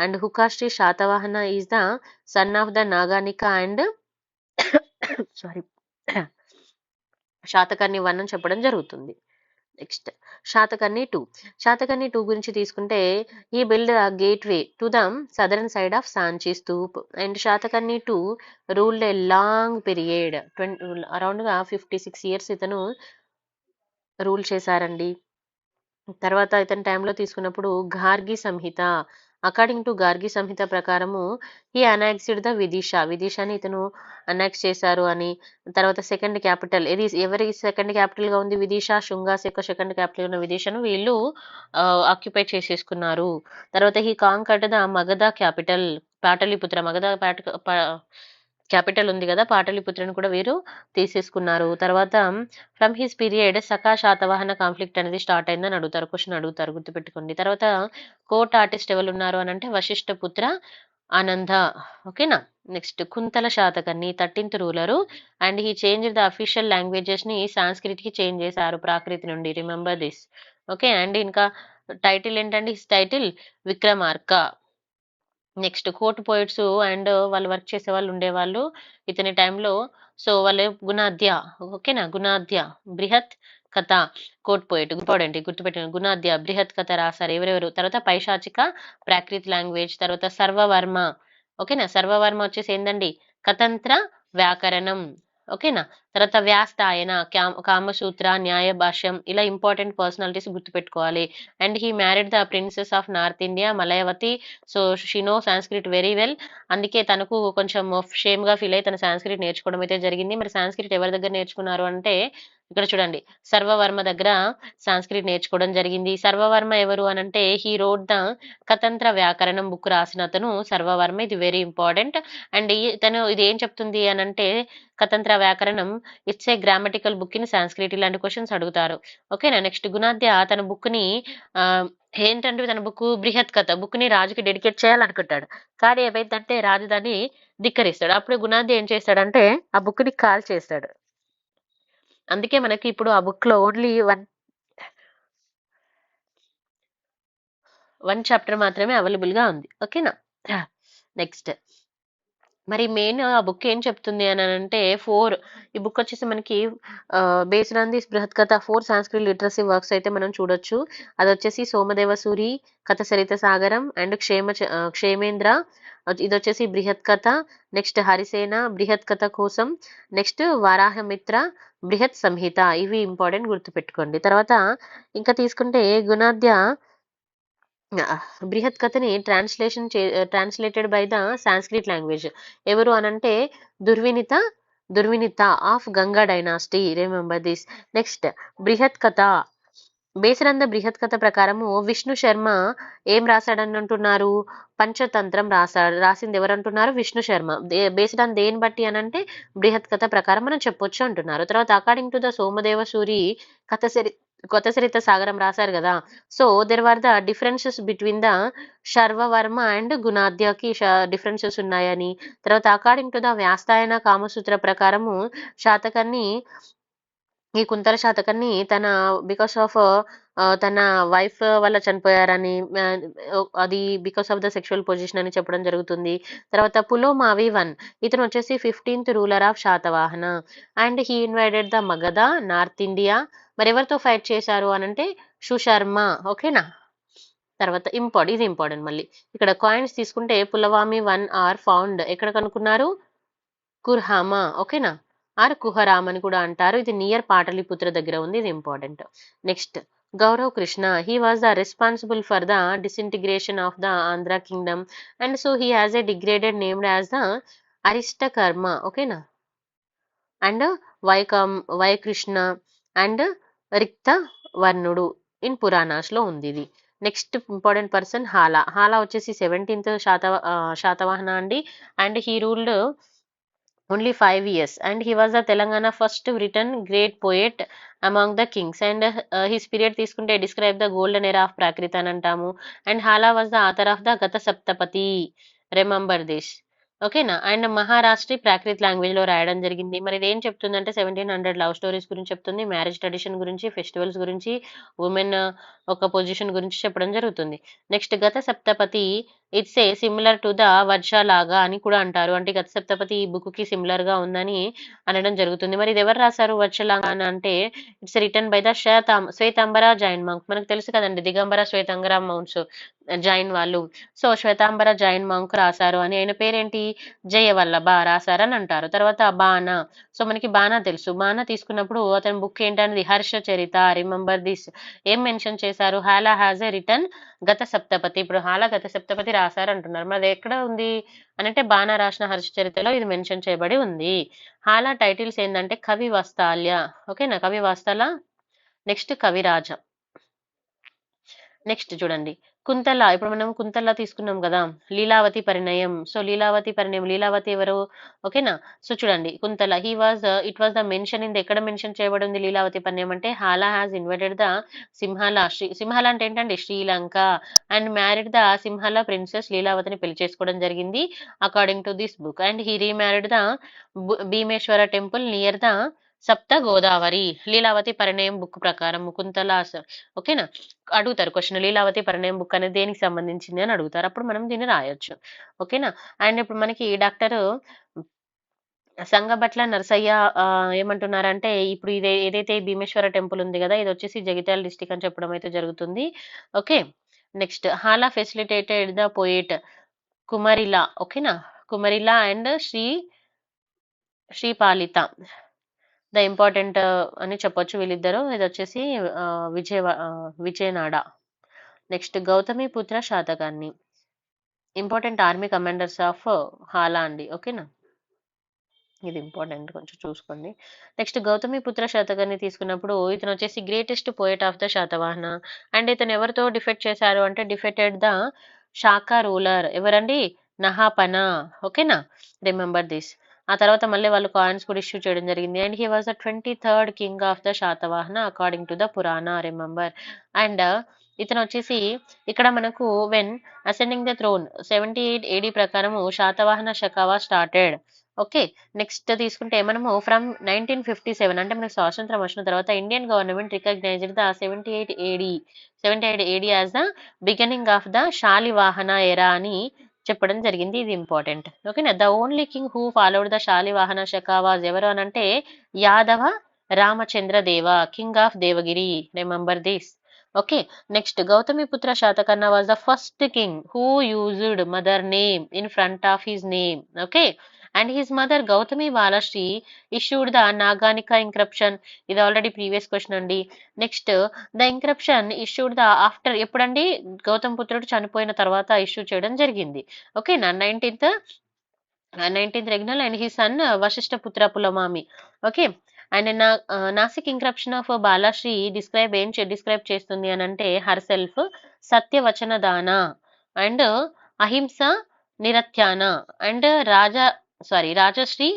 and Hukasri Satavahana is the son of the Naganika and sorry Satakarni 1 అని చెప్పడం జరుగుతుంది. నెక్స్ట్ శాతకర్ణి టూ గురించి తీసుకుంటే he build gateway to the southern side of Sanchi stupa and Satakarni 2 ruled a long period around గా 56 ఇయర్స్ ఇతను రూల్ చేశారండి. తర్వాత ఇతని టైంలో తీసుకున్నప్పుడు గార్గి సంహిత అకార్డింగ్ టు గార్గి సంహిత ప్రకారము ఈ అనాక్సిడ్ ద విదిషాని ఇతను అనాక్స్ చేశారు అని. తర్వాత సెకండ్ క్యాపిటల్ ఎవరి సెకండ్ క్యాపిటల్ గా ఉంది విదిషా, శుంగాస్ యొక్క సెకండ్ క్యాపిటల్ ఉన్న విదిషను వీళ్ళు ఆక్యుపై చేసేసుకున్నారు. తర్వాత ఈ conquered the Magadha capital Pataliputra Magadha capital ఉంది కదా పాటలీపుత్రను కూడా వీరు తీసేసుకున్నారు. తర్వాత from his period Saka Satavahana conflict అనేది స్టార్ట్ అయిందని అడుగుతారు, క్వశ్చన్ అడుగుతారు, గుర్తుపెట్టుకోండి. తర్వాత కోర్ట్ ఆర్టిస్ట్ ఎవరు ఉన్నారు అని అంటే వశిష్ఠ పుత్ర ఆనంద. ఓకేనా. Next Kuntala Satakarni 13th ruler and he change the official languages ని సాంస్క్రిట్ కి చేంజ్ చేశారు ప్రాకృతి నుండి. Remember this. ఓకే. అండ్ ఇంకా టైటిల్ ఏంటంటే his title Vikramarka. Next court poets and వాళ్ళు వర్క్ చేసే వాళ్ళు ఉండేవాళ్ళు ఇతని టైంలో. సో వాళ్ళు గుణాద్య. ఓకేనా. గుణాద్య బృహత్ కథ కోర్ట్ పోయిట్ ఇంపార్టెంట్ గుర్తుపెట్టిన గుణాద్య బృహత్ కథ రాశారు ఎవరెవరు. తర్వాత పైశాచిక ప్రాకృత్ లాంగ్వేజ్. తర్వాత సర్వవర్మ. ఓకేనా. సర్వవర్మ వచ్చేసి ఏందండి కతంత్ర వ్యాకరణం. ఓకేనా. తర్వాత వ్యాస్తాయన కామసూత్ర న్యాయ భాష్యం ఇలా ఇంపార్టెంట్ పర్సనాలిటీస్ గుర్తుపెట్టుకోవాలి. And he married the princess of north India Malayavati. So she know Sanskrit very well. అందుకే తనకు కొంచెం షేమ్ గా ఫీల్ అయ్యి తన సాంస్క్రిట్ నేర్చుకోవడం అయితే జరిగింది. మరి సాంస్క్రిట్ ఎవరి దగ్గర నేర్చుకున్నారు అంటే ఇక్కడ చూడండి సర్వవర్మ దగ్గర సాంస్క్రిట్ నేర్చుకోవడం జరిగింది. సర్వవర్మ ఎవరు అనంటే హీ రోడ్ ద కతంత్ర వ్యాకరణం బుక్ రాసిన అతను సర్వవర్మ. ఇది వెరీ ఇంపార్టెంట్. అండ్ తను ఇది ఏం చెప్తుంది అనంటే కతంత్ర వ్యాకరణం it's a grammatical book in Sanskrit. ఇలాంటి క్వశ్చన్స్ అడుగుతారు. ఓకేనా. నెక్స్ట్ గుణాద్య తన బుక్ ని ఏంటంటే తన బుక్ బృహత్ కథ బుక్ ని రాజుకి డెడికేట్ చేయాలనుకుంటాడు. కానీ ఏమైందంటే రాజు దాన్ని ధిక్కరిస్తాడు. అప్పుడు గుణాద్య ఏం చేస్తాడంటే ఆ బుక్ ని కాల్ చేస్తాడు. అందుకే మనకి ఇప్పుడు ఆ బుక్ లో ఓన్లీ వన్ చాప్టర్ మాత్రమే అవైలబుల్ గా ఉంది. ఓకేనా. నెక్స్ట్ మరి మెయిన్ ఆ బుక్ ఏం చెప్తుంది అని అంటే ఈ బుక్ వచ్చేసి మనకి బేస్డ్ ఆన్ దిస్ బృహత్ కథ 4 సాంస్క్రిట్ లిటరసీ వర్క్స్ అయితే మనం చూడొచ్చు. అది వచ్చేసి సోమదేవ సూరి, కథ సరిత సాగరం అండ్ క్షేమేంద్ర. ఇది వచ్చేసి బృహత్ కథ. నెక్స్ట్ హరిసేన బృహత్ కథ కోసం. నెక్స్ట్ వారాహమిత్ర బృహత్ సంహిత. ఇవి ఇంపార్టెంట్ గుర్తుపెట్టుకోండి. తర్వాత ఇంకా తీసుకుంటే గుణాద్య బృహత్ కథని translated by the Sanskrit language. ఎవరు అనంటే Durvinita of Ganga dynasty. Remember this. Next Brihat Katha based on the బృహత్ కథ ప్రకారము విష్ణు శర్మ ఏం రాశాడని అంటున్నారు పంచతంత్రం రాసింది ఎవరంటున్నారు విష్ణు శర్మ. బేస్డ్ ఆన్ దేని బట్టి అనంటే బృహత్ కథ ప్రకారం మనం చెప్పొచ్చు అంటున్నారు. తర్వాత according to the Somadeva Suri కొత్త చరిత్ర సాగరం రాశారు కదా. So there are the differences between the Sarvavarma and గుణాద్యకి డిఫరెన్సెస్ ఉన్నాయని. తర్వాత అకార్డింగ్ టు ద వ్యాస్తాయన కామసూత్ర ప్రకారము శాతకర్ణి ఈ కుంతల శాతకర్ణి బికాస్ ఆఫ్ తన వైఫ్ వల్ల చనిపోయారని అది because of the sexual position అని చెప్పడం జరుగుతుంది. తర్వాత పులోమావి 1 ఇతను వచ్చేసి 15th ruler of Satavahana and he invaded the Magadha north India. మరి ఎవరితో ఫైట్ చేశారు అనంటే సుశర్మ. ఓకేనా. తర్వాత ఇది ఇంపార్టెంట్ మళ్ళీ ఇక్కడ కాయిన్స్ తీసుకుంటే పులవామి 1 ఆర్ ఫౌండ్ ఎక్కడ కనుక్కున్నారు కుర్హామా. ఓకేనా. ఆర్ కుహరామ్ అని కూడా అంటారు. ఇది నియర్ పాటలీపుత్ర దగ్గర ఉంది. ఇది important. Next Gaurav Krishna he was the responsible for the disintegration of the Andhra kingdom and so he has a degraded named as the Arishtakarma. ఓకేనా. అండ్ వైకృష్ణ అండ్ రిక్త వర్ణుడు ఇన్ పురాణాస్ లో ఉంది ఇది. Next important person Hala. Hala వచ్చేసి 17th శాతవాహన అండి. And he ruled only 5 years, and he was the Telangana first written great poet among the kings. And his period తీసుకుంటే describe the golden era of Prakrit అని అంటాము. And Hala was the author of the Gata Saptapati. Remember this. ఓకేనా. And మహారాష్ట్రి Prakrit language లో రాయడం జరిగింది. మరి ఇది ఏం చెప్తుందంటే 1700 లవ్ స్టోరీస్ గురించి చెప్తుంది, మ్యారేజ్ ట్రెడిషన్ గురించి, ఫెస్టివల్స్ గురించి, ఉమెన్ ఒక పొజిషన్ గురించి చెప్పడం జరుగుతుంది. Next Gatha Saptashati it's a similar to the Varsha లాగా అని కూడా అంటారు. అంటే గత సప్తపతి ఈ బుక్ కి సిమిలర్ గా ఉందని అనడం జరుగుతుంది. మరి ఇది ఎవరు రాశారు వర్షలాగా అని అంటే it's written by the Shvetambara Jain Monk. మనకు తెలుసు కదండి దిగంబర శ్వేతాంబర మౌంట్స్ జైన్ వాళ్ళు. సో శ్వేతాంబర జైన్ మంక్ రాశారు అని. ఆయన పేరేంటి జయవల్లభ రాశారని అంటారు. తర్వాత బాణ. సో మనకి బాణ తెలుసు. బాణ తీసుకున్నప్పుడు అతని బుక్ ఏంటనేది హర్ష చరిత. Remember this. ఏం మెన్షన్ చేశారు? హాలా హ్యాజ్ ఎ రిటర్న్ గత సప్తపతి. ఇప్పుడు హాలా గత సప్తపతి రాశారు అంటున్నారు. మరి అది ఎక్కడ ఉంది అంటే బాణ రాసిన హర్ష చరితలో ఇది మెన్షన్ చేయబడి ఉంది. హాలా టైటిల్స్ ఏంటంటే కవి వస్తాల్య. ఓకేనా, కవి వస్తాల. నెక్స్ట్ కవిరాజ. నెక్స్ట్ చూడండి కుంతల. ఇప్పుడు మనం కుంతల తీసుకున్నాం కదా, లీలావతి పరిణయం. సో లీలావతి పరిణయం, లీలావతి ఎవరు? ఓకేనా. సో చూడండి Kuntala it was the mention in ఎక్కడ మెన్షన్ చేయబడి ఉంది లీలావతి పరిణయం అంటే హాలా హ్యాస్ ఇన్వైటెడ్ ద సింహాల. సింహాల అంటే ఏంటండి Sri Lanka. And married the Sinhala princess లీలావతిని పెళ్లి చేసుకోవడం జరిగింది according to this book. And he remarried the Bhimeshwara temple near the Sapta Godavari. Leelavathi Parinayam book ప్రకారం కుంతల. ఓకేనా, అడుగుతారు క్వశ్చన్ లీలావతి పరిణయం బుక్ అనేది దేనికి సంబంధించింది అని అడుగుతారు. అప్పుడు మనం దీన్ని రాయొచ్చు. ఓకేనా. అండ్ ఇప్పుడు మనకి డాక్టర్ సంగబట్ల నరసయ్య ఏమంటున్నారంటే ఇప్పుడు ఇది ఏదైతే భీమేశ్వర టెంపుల్ ఉంది కదా, ఇది వచ్చేసి జగిత్యాల డిస్టిక్ అని చెప్పడం అయితే జరుగుతుంది. Okay. Next Hala facilitated the poet Kumarila. ఓకేనా, Kumarila and Sripalita the important అని చెప్పొచ్చు వీళ్ళిద్దరు. ఇది వచ్చేసి Vijayanada. Next Gautami Putra Satakarni. Important army commanders of Hala అండి. ఓకేనా, ఇది ఇంపార్టెంట్, కొంచెం చూసుకోండి. నెక్స్ట్ గౌతమి పుత్ర శాతకాన్ని తీసుకున్నప్పుడు ఇతను వచ్చేసి greatest poet of the Satavahana. And ఇతను ఎవరితో డిఫెక్ట్ చేశారు అంటే డిఫెక్టెడ్ ద శాకా రూలర్. ఎవరండి? నహాపన. ఓకేనా, రిమెంబర్ దిస్. ఆ తర్వాత మళ్ళీ వాళ్ళు కాయిన్స్ కూడా ఇష్యూ చేయడం జరిగింది. And he was the 23rd king of the Satavahana according to the Purana. Remember. And ఇతను వచ్చేసి ఇక్కడ మనకు when ascending the throne 78 AD ప్రకారము శాతవాహన శకావా స్టార్టెడ్. ఓకే. నెక్స్ట్ తీసుకుంటే మనము ఫ్రమ్ 1957 అంటే మనకు స్వాతంత్రం వచ్చిన తర్వాత Indian government recognized the 78 AD as the beginning of the Shalivahana era అని చెప్పడం జరిగింది. ఇది ఇంపార్టెంట్. ఓకేనా. The only king who followed the Shalivahana శకావాజ్ ఎవరు అని అంటే Yadava Ramachandra Deva, king of Devagiri. Remember this. Okay. Next Gautamiputra Satakarna was the first king who used mother name in front of his name. Okay. And his mother Gautami Balashri issued the Naganika inscription. ఇది already previous question అండి. Next the inscription issued the after ఎప్పుడండి? గౌతమ పుత్రుడు చనిపోయిన తర్వాత issue చేయడం జరిగింది. ఓకేనా, 19th regnal and he son Vashishtha Putra Pulamami. Okay. And Nasik inscription of Balashri describe చేస్తుంది అని అంటే హర్ సెల్ఫ్ సత్యవచన దాన అండ్ అహింస నిరత్యాన అండ్ రాజశ్రీ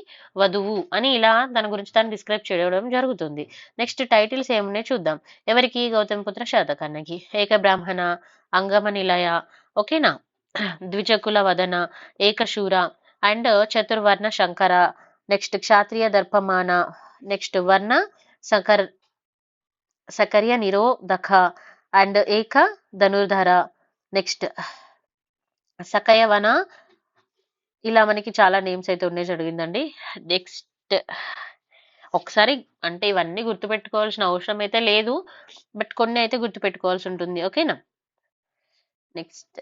వధువు అని ఇలా తన గురించి తను డిస్క్రైబ్ చేయడం జరుగుతుంది. నెక్స్ట్ టైటిల్స్ ఏమున్నాయి చూద్దాం. ఎవరికి? గౌతమిపుత్ర శాతకర్ణకి. ఏక బ్రాహ్మణ, అంగమ నిలయ, ఓకేనా, ద్విజకుల వదన, ఏకశూర అండ్ చతుర్వర్ణ శంకర. నెక్స్ట్ క్షాత్రియ దర్పమాన. నెక్స్ట్ వర్ణ సకర్య నిరోధక అండ్ ఏక ధనుర్ధర. నెక్స్ట్ సకయవన. ఇలా మనకి చాలా నేమ్స్ అయితే ఉన్నాయి జరిగిందండి. నెక్స్ట్ ఒకసారి అంటే ఇవన్నీ గుర్తుపెట్టుకోవాల్సిన అవసరం అయితే లేదు, బట్ కొన్ని అయితే గుర్తుపెట్టుకోవాల్సి ఉంటుంది. ఓకేనా. నెక్స్ట్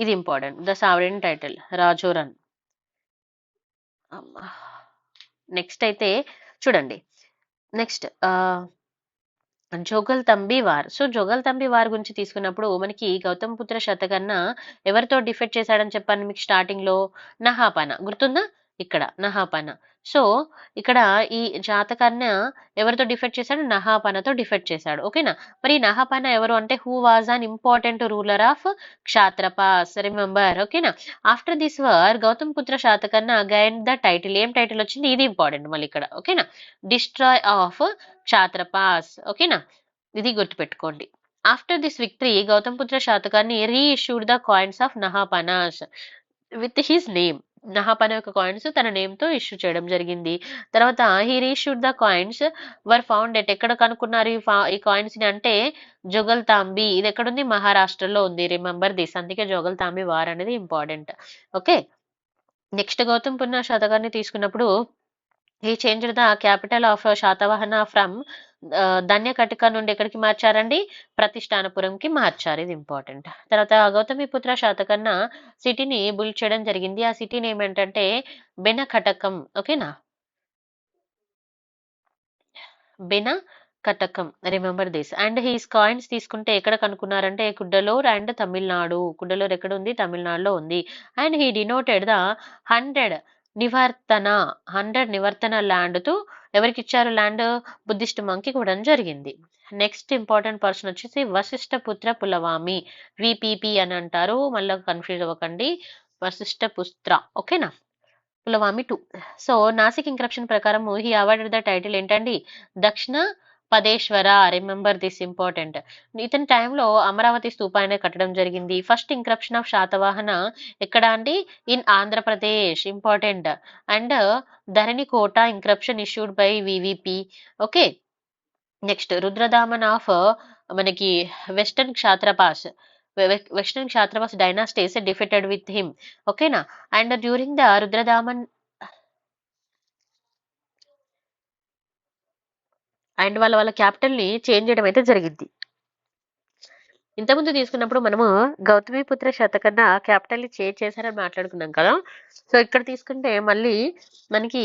ఇది ఇంపార్టెంట్. ద సావరెన్ టైటిల్ రాజోరన్. నెక్స్ట్ అయితే చూడండి. Next Jogaltambi war. So Jogaltambi war గురించి తీసుకున్నప్పుడు మనకి గౌతమిపుత్ర శాతకర్ణ ఎవరితో డిఫెక్ట్ చేశాడని చెప్పాను మీకు స్టార్టింగ్ లో? నహాపన. గుర్తుందా? ఇక్కడ నహాపన. సో ఇక్కడ ఈ శాతకర్ణ ఎవరితో డిఫెక్ట్ చేశాడు? నహాపనతో డిఫెక్ట్ చేశాడు. ఓకేనా? మరి ఈ నహాపన ఎవరు అంటే who was an important ruler of Kshatrapas. Remember. ఓకేనా? After this war Gautam Putra Satakarna gain the title. ఏం టైటిల్ వచ్చింది? ఇది ఇంపార్టెంట్ మళ్ళీ ఇక్కడ. ఓకేనా? Destroy of Kshatrapas. ఓకేనా? ఇది గుర్తుపెట్టుకోండి. After this victory Gautam Putra Satakarni reissued the coins of Nahapanas with his name. Nahapana యొక్క కాయిన్స్ తన నేమ్ తో ఇష్యూ చేయడం జరిగింది. తర్వాత he reissued the coins were found at. ఎక్కడ కనుక్కున్నారు ఈ కాయిన్స్ ని అంటే జోగల్తాంబి. ఇది ఎక్కడుంది? మహారాష్ట్రలో ఉంది. Remember this. అందుకే జోగల్తాంబి వార్ అనేది important. Okay. Next Gautam Putra Satakarni తీసుకున్నప్పుడు he changed the capital of Satavahana from Dhanyakataka నుండి ఎక్కడికి మార్చారండి? ప్రతిష్టానపురంకి మార్చారు. ఇది ఇంపార్టెంట్. తర్వాత గౌతమిపుత్ర శాతకర్ణ సిటీని బుల్ చేయడం జరిగింది. ఆ సిటీ నేమ్ ఏంటంటే బెనకటకం. ఓకేనా? Benakatakam. Remember this. And his coins తీసుకుంటే ఎక్కడ కనుక్కున్నారంటే కుడ్డలూర్ అండ్ తమిళనాడు. కుడ్డలూర్ ఎక్కడ ఉంది? తమిళనాడులో ఉంది. And he denoted the 100 nivartana 100 nivartana land తో ఎవరికి ఇచ్చారు ల్యాండ్? బుద్ధిస్ట్ మంకి ఇవ్వడం జరిగింది. నెక్స్ట్ ఇంపార్టెంట్ పర్సన్ వచ్చేసి వశిష్ఠపుత్ర పులవామి. విపిపి అని అంటారు. మళ్ళీ కన్ఫ్యూజ్ అవ్వకండి. వశిష్ఠపుత్ర. ఓకేనా? పులవామి 2. సో నాసిక్ ఇంక్రప్షన్ ప్రకారం హీ అవార్డెడ్ ద టైటిల్ ఏంటండి? దక్షిణ పదేశ్వర. Remember this. ఇంపార్టెంట్. ఇతని టైంలో అమరావతి స్తూపాన్ని కట్టడం జరిగింది. ఫస్ట్ ఇంక్రప్షన్ ఆఫ్ శాతవాహన ఎక్కడ అండి? In Andhra Pradesh. Important. And Dharani Kota inscription issued by VVP. Okay. Next Rudradaman of మనకి western Kshatrapas. Western Kshatrapas dynasties defeated with him. ఓకేనా? And during the Rudradaman and వాళ్ళ క్యాపిటల్ ని చేంజ్ చేయడం అయితే జరిగింది. ఇంతకుముందు తీసుకున్నప్పుడు మనము గౌతమిపుత్ర శాతకర్ణ క్యాపిటల్ ని చేంజ్ చేశారని మాట్లాడుకున్నాం కదా. సో ఇక్కడ తీసుకుంటే మళ్ళీ మనకి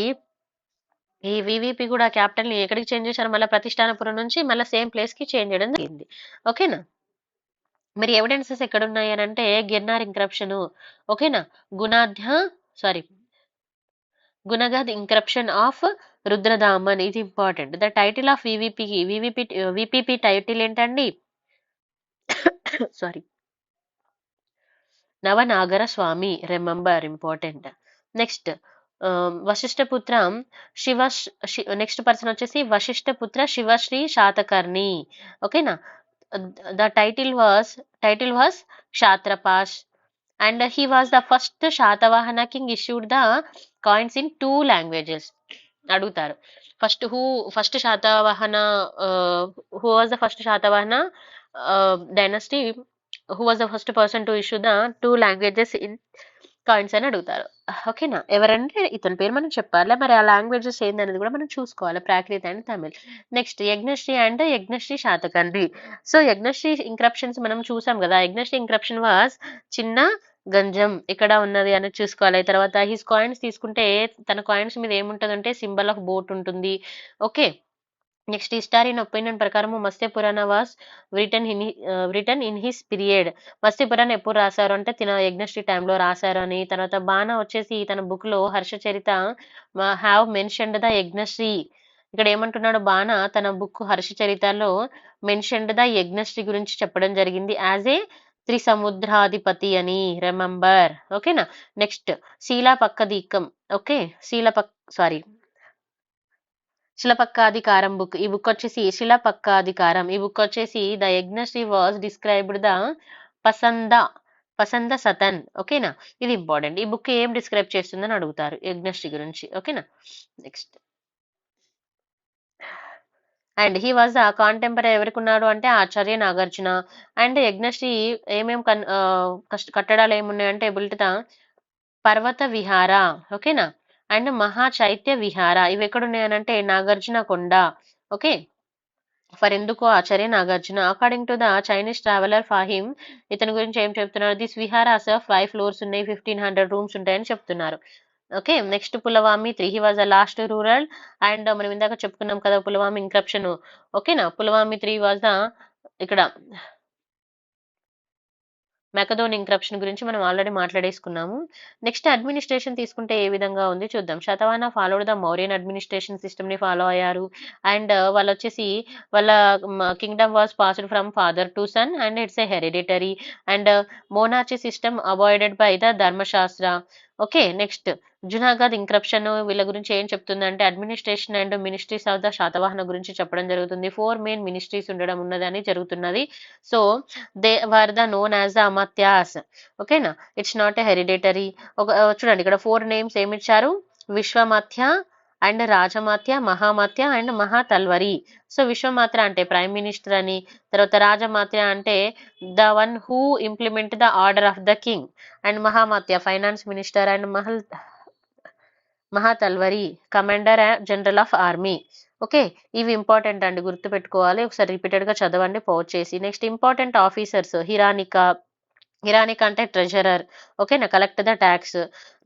ఈ వివిపి కూడా క్యాపిటల్ ని ఎక్కడికి చేంజ్ చేశారు? మళ్ళీ ప్రతిష్టానపురం నుంచి మళ్ళీ సేమ్ ప్లేస్ కి చేంజ్ చేయడం జరిగింది. ఓకేనా? మరి ఎవిడెన్సెస్ ఎక్కడ ఉన్నాయి అని అంటే గిర్నార్ ఇంక్రప్షన్. ఓకేనా? Junagadh inscription of Rudradaman. ఇది important. The title of VPP title ఏంటండి? Sorry, Navanagara Swami. Remember. Important. Next Vashishthaputra next person వచ్చేసి వశిష్ఠపుత్ర శివశ్రీ శాతకర్ణి. ఓకేనా? The title was Kshatrapas and he was the first Satavahana king issued the coins in 2 languages. అడుగుతారు. First Satavahana who was the first Satavahana dynasty who was the first person to issue the 2 languages in coins అని అడుగుతారు. ఓకేనా? ఎవరంటే ఇతని పేరు మనం చెప్పాలి. మరి ఆ లాంగ్వేజెస్ ఏందనేది కూడా మనం చూసుకోవాలి. Prakrit and Tamil. Next Yajnashri and Yajnashri Satakarni. So Yajnashri inscriptions మనం చూసాం కదా. యజ్ఞశ్రీ ఇంక్రప్షన్ వాస్ చిన్న గంజం ఇక్కడ ఉన్నది అని చూసుకోవాలి. తర్వాత హిస్ కాయిన్స్ తీసుకుంటే తన కాయిన్స్ మీద ఏముంటదంటే సింబల్ ఆఫ్ బోట్ ఉంటుంది. ఓకే. నెక్స్ట్ హిస్టారియన్ ఒపీనియన్ ప్రకారం మత్స్య పురాణ was return in his period. మత్స్య పురాణ ఎప్పుడు రాశారు అంటే తిన యజ్ఞశ్రీ టైంలో రాశారు అని. తర్వాత బాణ వచ్చేసి తన బుక్ లో Harshacharita have mentioned the Yajnashri. ఇక్కడ ఏమంటున్నాడు? బాణ తన బుక్ హర్షచరితలో మెన్షన్డ్ ద యజ్ఞశ్రీ గురించి చెప్పడం జరిగింది యాజ్ ఏ త్రిసముద్రాధిపతి అని. రిమెంబర్. ఓకేనా? Next Silappatikaram. Okay. Silappatikaram book. ఈ బుక్ వచ్చేసి శిలపక్కాధికారం. ఈ బుక్ వచ్చేసి the Yajnashri was described the పసంద సతన్. ఓకేనా? ఇది ఇంపార్టెంట్. ఈ బుక్ ఏం డిస్క్రైబ్ చేస్తుందని అడుగుతారు యజ్ఞశ్రీ గురించి. ఓకేనా? Next and he was the contemporary. ఎవరికి ఉన్నాడు అంటే ఆచార్య నాగార్జున. అండ్ యజ్ఞశ్రీ ఏమేం కట్టడాలు ఏమున్నాయంటే బుల్ట్ ద పర్వత విహార. ఓకేనా? అండ్ మహా చైత్య విహార. ఇవి ఎక్కడ ఉన్నాయనంటే నాగార్జున కొండ. ఓకే. ఫర్ ఎందుకు Acharya Nagarjuna. According to the Chinese traveller Fahien ఇతని గురించి ఏం చెప్తున్నారు? దిస్ విహారాస్ 5 ఫ్లోర్స్ ఉన్నాయి, 1500 రూమ్స్ ఉంటాయని చెప్తున్నారు. Okay. Next Pulavami 3. He was the last ruler and మనం ఇందాక చెప్పుకున్నాం కదా పులవామి ఇంక్రప్షన్. ఓకేనా? పులవామి 3 వాజ్ ద ఇక్కడ మెకదోన్ ఇంక్రప్షన్ గురించి మనం ఆల్రెడీ మాట్లాడేసుకున్నాము. నెక్స్ట్ అడ్మినిస్ట్రేషన్ తీసుకుంటే ఏ విధంగా ఉంది చూద్దాం. Satavahana followed the Mauryan administration system ని ఫాలో అయ్యారు. అండ్ వాళ్ళు వచ్చేసి వాళ్ళ kingdom was passed from father to son and it's a hereditary and monarchy system avoided by the Dharmashastra. Okay, next Junagadh inscription వీళ్ళ గురించి ఏం చెప్తుందంటే administration and ministries of the Satavahana గురించి చెప్పడం జరుగుతుంది. 4 మెయిన్ మినిస్ట్రీస్ ఉండడం ఉన్నదని జరుగుతున్నది. So they were the known as the Amatyas. ఓకేనా, ఇట్స్ నాట్ ఎ హెరిడిటరీ. ఒక చూడండి ఇక్కడ 4 నేమ్స్ ఏమి ఇచ్చారు, Vishwamatya and Rajamatya, Mahamatya and Mahatalvari. So Vishwamatra అంటే ప్రైమ్ మినిస్టర్ అని, తర్వాత రాజమాత్య అంటే the one who implement the order of the king, and Mahamatya finance minister, and Mahatalvari commander general of army. Okay, ఇవి ఇంపార్టెంట్ అండి, గుర్తుపెట్టుకోవాలి. ఒకసారి రిపీటెడ్ గా చదవండి పౌజ్ చేసి. నెక్స్ట్ ఇంపార్టెంట్ ఆఫీసర్స్, హిరానిక అంటే ట్రెజరర్. ఓకేనా, collect the tax.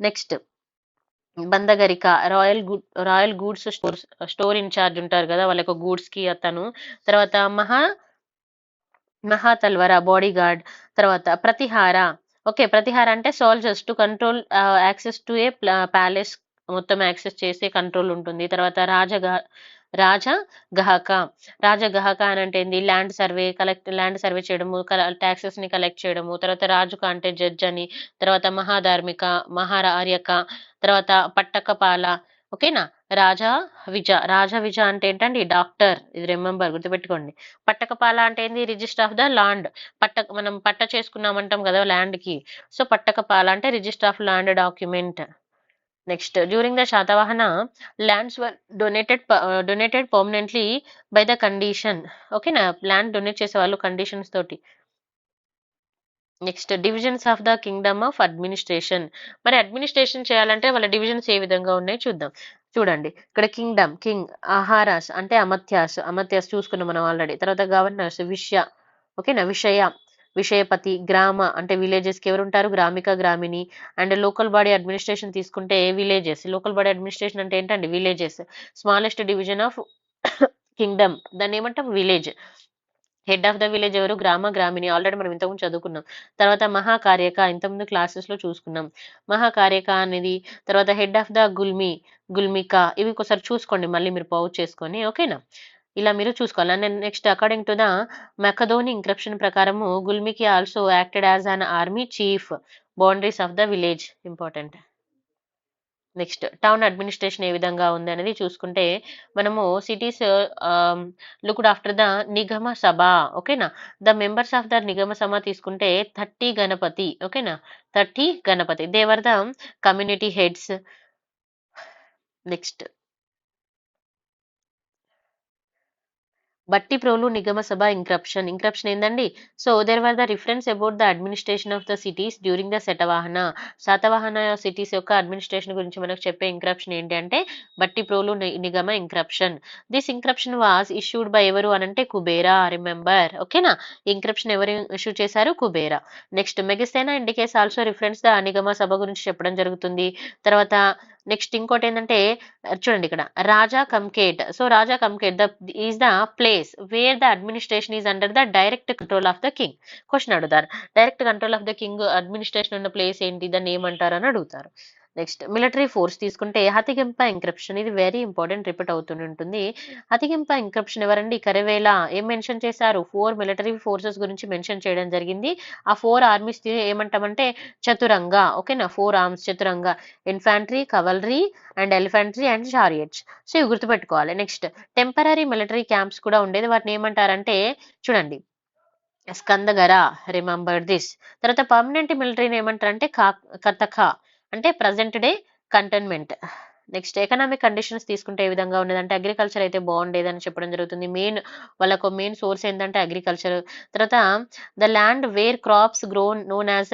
Next Bandagarika royal goods store in charge ఉంటారు కదా, వాళ్ళకి గూడ్స్ కి అతను. తర్వాత మహాతల్వర బాడీ గార్డ్. తర్వాత ప్రతిహార. ఓకే, ప్రతిహార అంటే soldiers to control access to A palace, మొత్తం యాక్సెస్ చేసే కంట్రోల్ ఉంటుంది. తర్వాత రాజగహక అని అంటే ఏంది, ల్యాండ్ సర్వే చేయడము, ట్యాక్సెస్ ని కలెక్ట్ చేయడము. తర్వాత రాజుక అంటే జడ్జ్ అని. తర్వాత మహారార్యక, తర్వాత పట్టకపాల. ఓకేనా, రాజా విజ అంటే ఏంటండి, డాక్టర్. ఇది రిమెంబర్, గుర్తుపెట్టుకోండి. పట్టకపాల అంటే ఏంది, రిజిస్టర్ ఆఫ్ ద ల్యాండ్. మనం పట్ట చేసుకున్నామంటాం కదా ల్యాండ్ కి. సో పట్టకపాల అంటే register of land document. Next during the Satavahana lands were donated permanently by the condition. ఓకేనా, ల్యాండ్ డొనేట్ చేసే వాళ్ళు కండిషన్స్ తోటి. Next divisions of the Kingdom of administration. మరి అడ్మినిస్ట్రేషన్ చేయాలంటే వాళ్ళ డివిజన్స్ ఏ విధంగా ఉన్నాయో చూద్దాం. చూడండి ఇక్కడ కింగ్, ఆహారాస్ అంటే అమత్యాస్ చూసుకున్నాం మనం ఆల్రెడీ. తర్వాత గవర్నర్స్ ఓకేనా, విషయపతి. గ్రామ అంటే విలేజెస్ కి ఎవరు ఉంటారు, గ్రామిని. అండ్ లోకల్ బాడీ అడ్మినిస్ట్రేషన్ తీసుకుంటే విలేజెస్. లోకల్ బాడీ అడ్మినిస్ట్రేషన్ అంటే ఏంటండి, villages. Smallest division of Kingdom, దాన్ని ఏమంటాం, village. Head of the village ఎవరు, గ్రామిని. ఆల్రెడీ మనం ఇంతకుముందు చదువుకున్నాం. తర్వాత మహాకార్యక, ఇంతకుముందు క్లాసెస్ లో చూసుకున్నాం. మహాకార్యక అనేది. తర్వాత హెడ్ ఆఫ్ ద గుల్మిక. ఇవి ఒకసారి చూసుకోండి మళ్ళీ మీరు పౌజ్ చేసుకొని. ఓకేనా, ఇలా మీరు చూసుకోవాలి. And next according to the Myakadoni inscription ప్రకారము Gulmika also acted as an army chief. Boundaries of the village important. Next town administration ఏ విధంగా ఉంది అనేది చూసుకుంటే మనము cities looked after the Nigama Sabha. ఓకేనా, the members of the Nigama Sabha తీసుకుంటే 30 గణపతి. ఓకేనా, 30 Ganapati, they were the community heads. Next Bhattiprolu Nigama Sabha inscription ఏందండి. So there were the reference about the administration of the cities during the Satavahana cities యొక్క అడ్మినిస్ట్రేషన్ గురించి మనకు చెప్పే ఇంక్రప్షన్ ఏంటి అంటే Bhattiprolu Nigama inscription. This inscription was issued by ఎవరు అనంటే కుబేరా, రిమెంబర్. ఓకేనా, ఇంక్రప్షన్ ఎవరు ఇష్యూ చేశారు, Kubera. Next Megasthenes indicates also reference the Nigama Sabha గురించి చెప్పడం జరుగుతుంది. తర్వాత నెక్స్ట్ ఇంకోటి ఏంటంటే చూడండి ఇక్కడ Raja Kanket. So Raja Kanket is the place where the administration is under the direct control of the king. Question అడుగుతారు, direct control of the king administration ఉన్న ప్లేస్ ఏంటి, దాన్ని ఏమంటారు అని అడుగుతారు. నెక్స్ట్ మిలిటరీ ఫోర్స్ తీసుకుంటే హతిగింప ఇంక్రిప్షన్. ఇది వెరీ ఇంపార్టెంట్, రిపీట్ అవుతుంటుంది. హతిగింప ఇంక్రిప్షన్ ఎవరండి, కరివేలా. ఏం మెన్షన్ చేశారు, 4 మిలిటరీ ఫోర్సెస్ గురించి మెన్షన్ చేయడం జరిగింది. ఆ 4 ఆర్మీస్ ఏమంటామంటే చతురంగ. ఓకేనా, 4 arms Chaturanga, infantry, cavalry and elephantry and chariots. So ఇవి గుర్తుపెట్టుకోవాలి. నెక్స్ట్ టెంపరరీ మిలిటరీ క్యాంప్స్ కూడా ఉండేది, వాటిని ఏమంటారంటే చూడండి స్కందగర, రిమెంబర్ దిస్. తర్వాత పర్మనెంట్ మిలిటరీని ఏమంటారంటే కథక అంటే present day cantonment. Next economic conditions తీసుకుంటే ఏ విధంగా ఉన్నదంటే అగ్రికల్చర్ అయితే బాగుండేదని చెప్పడం జరుగుతుంది. వాళ్ళకు మెయిన్ సోర్స్ ఏంటంటే అగ్రికల్చర్. తర్వాత the land where crops grown known as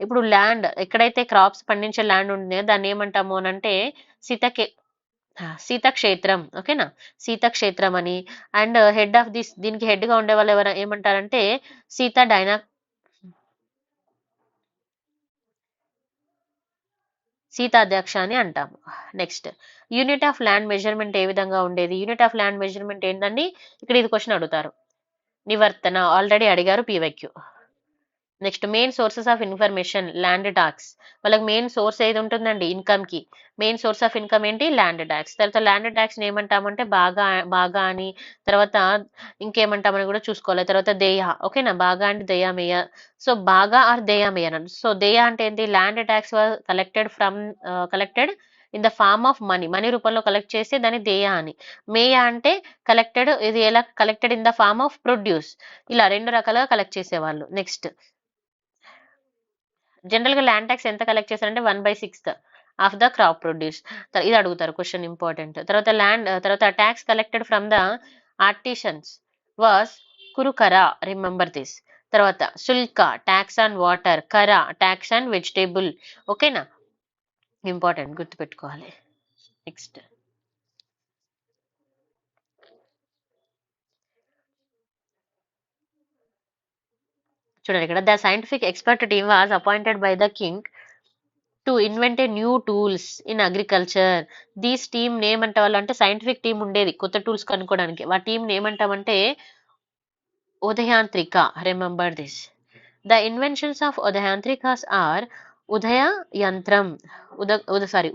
ఇప్పుడు ల్యాండ్ ఎక్కడైతే క్రాప్స్ పండించే ల్యాండ్ ఉంటుందో దాన్ని ఏమంటాము అని అంటే సీతక్షేత్రం. ఓకేనా, సీతక్షేత్రం అని. అండ్ హెడ్ ఆఫ్ దీనికి హెడ్ గా ఉండే వాళ్ళు ఎవరు ఏమంటారంటే సీతాధ్యక్ష అని అంటాము. Next unit of land measurement ఏ విధంగా ఉండేది, యూనిట్ ఆఫ్ ల్యాండ్ మెజర్మెంట్ ఏంటండి, ఇక్కడ ఇది క్వశ్చన్ అడుగుతారు. నివర్తన ఆల్రెడీ అడిగారు, PYQ. Next main sources of information land talks. వాళ్ళకి మెయిన్ సోర్స్ ఏది ఉంటుందండి ఇన్కమ్ కి, మెయిన్ సోర్స్ ఆఫ్ ఇన్కమ్ ఏంటి ల్యాండ్ ట్యాక్స్. తర్వాత ల్యాండ్ ట్యాక్స్ ఏమంటామంటే బాగా బాగా అని, తర్వాత ఇంకేమంటామని కూడా చూసుకోవాలి. తర్వాత దేయ, ఓకేనా, బాగా అంటే దేయ మేయ. సో బాగా ఆర్ దేయ మేయ అని. సో దేయ అంటే ఏంటి, land tax collected in the form of money, money రూపంలో కలెక్ట్ చేస్తే దాన్ని దేయ అని. మేయ అంటే కలెక్టెడ్, ఇది ఎలా collected in the form of produce. ఇలా రెండు రకాలుగా కలెక్ట్ చేసేవాళ్ళు. నెక్స్ట్ జనరల్ గా ల్యాండ్ ట్యాక్స్ ఎంత కలెక్ట్ చేశారంటే 1/6 ఆఫ్ ద క్రాప్ ప్రొడ్యూస్. ఇది అడుగుతారు క్వశ్చన్ ఇంపార్టెంట్. తర్వాత tax collected from the artisans was కురుకర, రిమెంబర్ దిస్. తర్వాత శుల్క ట్యాక్స్ ఆన్ వాటర్, కర ట్యాక్స్ ఆన్ వెజిటేబుల్. ఓకేనా, ఇంపార్టెంట్ గుర్తుపెట్టుకోవాలి. నెక్స్ట్ చూడండి ఇక్కడ, the scientific expert team was appointed by the king to invent a new tools in agriculture. These team ఏమంటే వాళ్ళు అంటే సైంటిఫిక్ టీం ఉండేది కొత్త టూల్స్ కనుక్కోవడానికి. ఆ టీం ఏమంటామంటే ఉదయాంత్రిక, remember this. The inventions of ఉదయాంత్రికాస్ ఆర్ ఉదయ యంత్రం,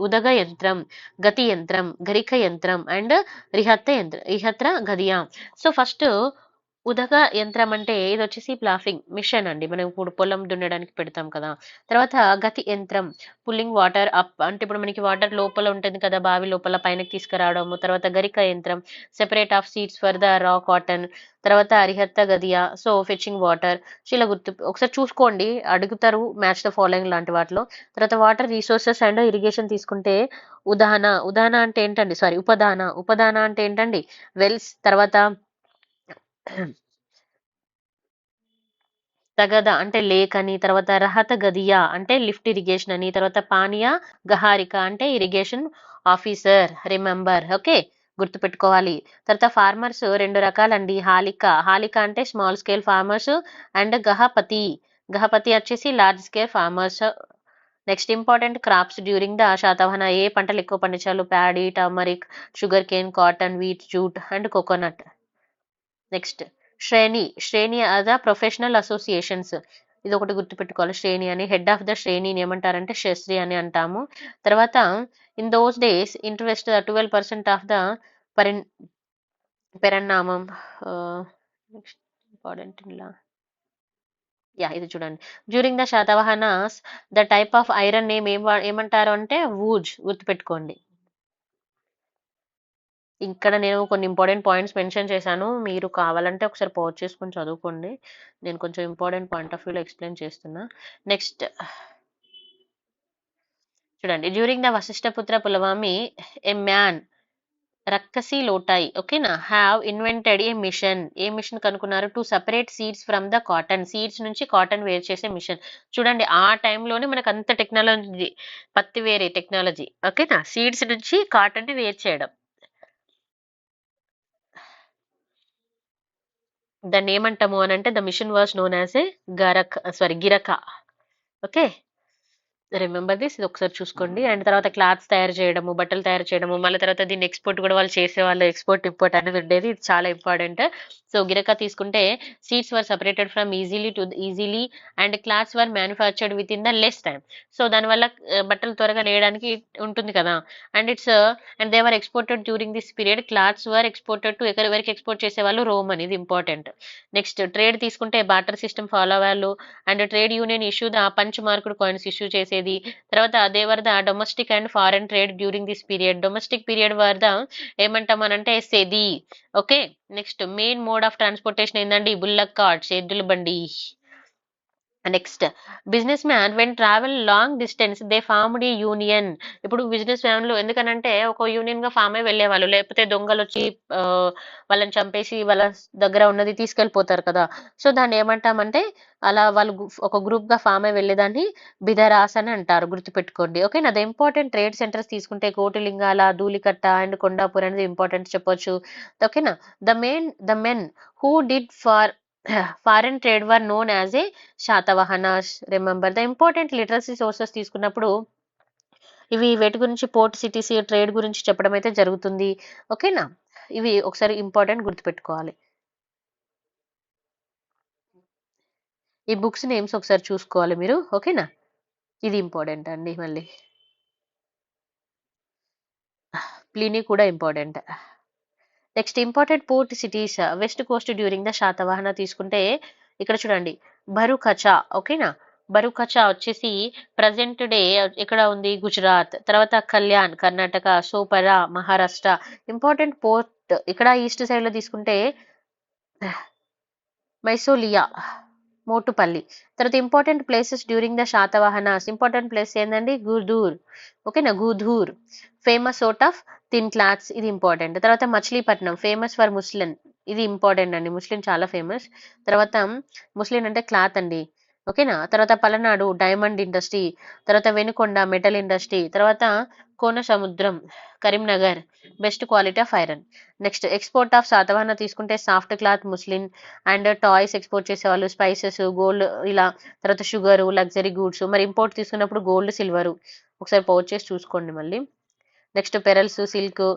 ఉదగ యంత్రం, గతి యంత్రం, గరిక యంత్రం అండ్ రిహత్ర గదియా. సో ఫస్ట్ ఉదక యంత్రం అంటే ఇది వచ్చేసి ప్లాఫింగ్ మిషన్ అండి, మనం ఇప్పుడు పొలం దున్నడానికి పెడతాం కదా. తర్వాత గతి యంత్రం, పుల్లింగ్ వాటర్ అప్, అంటే ఇప్పుడు మనకి వాటర్ లోపల ఉంటుంది కదా, బావి లోపల పైనకి తీసుకురావడము. తర్వాత గరిక యంత్రం, separate of seeds for the raw cotton. తర్వాత అరిహత్త గదియా, సో ఫెచింగ్ వాటర్. సో ఇలా ఒకసారి చూసుకోండి, అడుగుతారు మ్యాచ్ ద ఫాలోయింగ్ లాంటి వాటిలో. తర్వాత వాటర్ రిసోర్సెస్ అండ్ ఇరిగేషన్ తీసుకుంటే ఉదాహరణ అంటే ఏంటండి, సారీ ఉపదాన అంటే ఏంటండి, వెల్స్. తర్వాత తగద అంటే లేక్ అని. తర్వాత రహత గదియా అంటే లిఫ్ట్ ఇరిగేషన్ అని. తర్వాత పానీయ గహారిక అంటే ఇరిగేషన్ ఆఫీసర్, రిమెంబర్. ఓకే, గుర్తుపెట్టుకోవాలి. తర్వాత ఫార్మర్స్ రెండు రకాలండి, హాలిక అంటే స్మాల్ స్కేల్ ఫార్మర్స్ అండ్ గహపతి వచ్చేసి large scale farmers. Next important crops during the Satavahana, ఏ పంటలు ఎక్కువ పండించారు, paddy, turmeric, sugar cane, cotton, wheat, jute and coconut. Next శ్రేణి అదా ప్రొఫెషనల్ అసోసియేషన్స్. ఇది ఒకటి గుర్తుపెట్టుకోవాలి, శ్రేణి అని. హెడ్ ఆఫ్ ద శ్రేణిని ఏమంటారంటే శస్త్రి అని అంటాము. తర్వాత in those days interest 12% of the పరిన్ పెరన్నామం. నెక్స్ట్ ఇంపార్టెంట్ ఇలా, యా ఇది చూడండి. During the Satavahanas the type of iron name ఏమంటారు అంటే వూజ్, గుర్తుపెట్టుకోండి. ఇక్కడ నేను కొన్ని ఇంపార్టెంట్ పాయింట్స్ మెన్షన్ చేశాను, మీరు కావాలంటే ఒకసారి పాజ్ చేసుకొని చదువుకోండి. నేను కొంచెం ఇంపార్టెంట్ పాయింట్ ఆఫ్ వ్యూలో ఎక్స్ప్లెయిన్ చేస్తున్నా. నెక్స్ట్ చూడండి, during the Vashishthaputra పులవామి A man రక్కసి లోటాయి, ఓకేనా, హ్యావ్ ఇన్వెంటెడ్ ఏ మిషన్ కనుక్కున్నారు, to separate seeds from the cotton, seeds నుంచి కాటన్ వేర్ చేసే మిషన్. చూడండి ఆ టైంలోనే మనకు అంత టెక్నాలజీ, పత్తి వేరే టెక్నాలజీ, ఓకేనా, సీడ్స్ నుంచి కాటన్ ని వేర్ చేయడం. దాన్ని ఏమంటాము అని అంటే, the machine was known as a గిరక. ఓకే, రిమెంబర్ దిస్, ఇది ఒకసారి చూసుకోండి. అండ్ తర్వాత క్లాత్స్ తయారు చేయడము, బట్టలు తయారు చేయడము, మళ్ళీ తర్వాత దీన్ని ఎక్స్పోర్ట్ కూడా వాళ్ళు చేసేవాళ్ళు, ఎక్స్పోర్ట్ ఇంపోర్ట్ అనేది ఉండేది, ఇది చాలా ఇంపార్టెంట్. సో గిరక తీసుకుంటే seeds were separated from easily and clothes were manufactured with in the less time. So దానివల్ల బట్టలు త్వరగా నేయడానికి ఉంటుంది కదా. And and they were exported during this period, clothes were exported to ఎవరికి ఎక్స్పోర్ట్ చేసేవాళ్ళు, రోమ్ అనేది ఇంపార్టెంట్. నెక్స్ట్ ట్రేడ్ తీసుకుంటే బార్టర్ సిస్టమ్ ఫాలో అవ్వాలి. And trade union issue the punch marked coins issue చేసేది. తర్వాత there were the domestic and foreign trade during this period. Domestic period were the ఏమంటామనంటే సెది. Okay, next main mode of transportation ఏంటండి, bullock carts, ఎద్దుల బండి. Next business man when travel long distance they formed a union. ఇప్పుడు business మ్యాన్లు ఎందుకనంటే ఒక union గా ఫామ్ అయి వెళ్ళేవాళ్ళు, లేకపోతే దొంగలు వచ్చి వాళ్ళని చంపేసి వాళ్ళ దగ్గర ఉన్నది తీసుకెళ్లిపోతారు కదా. సో దాన్ని ఏమంటామంటే, అలా వాళ్ళు ఒక గ్రూప్ గా ఫామ్ అయి వెళ్ళేదాన్ని బిదరాస్ అని అంటారు, గుర్తుపెట్టుకోండి. Okay, the important trade centres తీసుకుంటే కోటిలింగాల, ధూళికట్ట అండ్ కొండాపూర్ అనేది ఇంపార్టెంట్ చెప్పొచ్చు. ఓకేనా, the men who did foreign trade were known as A Satavahanas. Remember the important literacy sources తీసుకున్నప్పుడు ఇవి వేటి గురించి, పోర్ట్ సిటీస్ ట్రేడ్ గురించి చెప్పడం అయితే జరుగుతుంది. ఓకేనా, ఇవి ఒకసారి ఇంపార్టెంట్ గుర్తుపెట్టుకోవాలి. ఈ బుక్స్ నేమ్స్ ఒకసారి చూసుకోవాలి మీరు, ఓకేనా. ఇది ఇంపార్టెంట్ అండి. మళ్ళీ ప్లీనీ కూడా important. Next important port cities west Coast during the Satavahana తీసుకుంటే ఇక్కడ చూడండి భరూకచా, ఓకేనా. భరూకచా వచ్చేసి ప్రజెంట్ డే ఎక్కడ ఉంది, గుజరాత్. తర్వాత కళ్యాణ్ కర్ణాటక, సోపరా మహారాష్ట్ర. ఇంపార్టెంట్ పోర్ట్ ఇక్కడ ఈస్ట్ సైడ్ లో తీసుకుంటే మైసోలియా మోటుపల్లి. తర్వాత important places during the Satavahanas, important place ఏంటండి, గుదూర్, ఓకేనా. Gudur famous sort of thin clothes, ఇది ఇంపార్టెంట్. తర్వాత మచిలీపట్నం ఫేమస్ ఫర్ ముస్లిం, ఇది ఇంపార్టెంట్ అండి, ముస్లిం చాలా ఫేమస్. తర్వాత ముస్లిం అంటే క్లాత్ అండి, ఓకేనా. తర్వాత పలనాడు డైమండ్ ఇండస్ట్రీ. తర్వాత వెనుకొండ మెటల్ ఇండస్ట్రీ. తర్వాత Konasamudram Karimnagar best quality of iron. Next export of Satavahana తీసుకుంటే soft cloth muslin and toys export చేసేవాళ్ళు, స్పైసెస్, గోల్డ్ ఇలా. తర్వాత షుగర్, లగ్జరీ గూడ్స్. మరి ఇంపోర్ట్ తీసుకున్నప్పుడు గోల్డ్, సిల్వర్. ఒకసారి పౌచ్ చేసి చూసుకోండి మళ్ళీ. Next pearls, silk,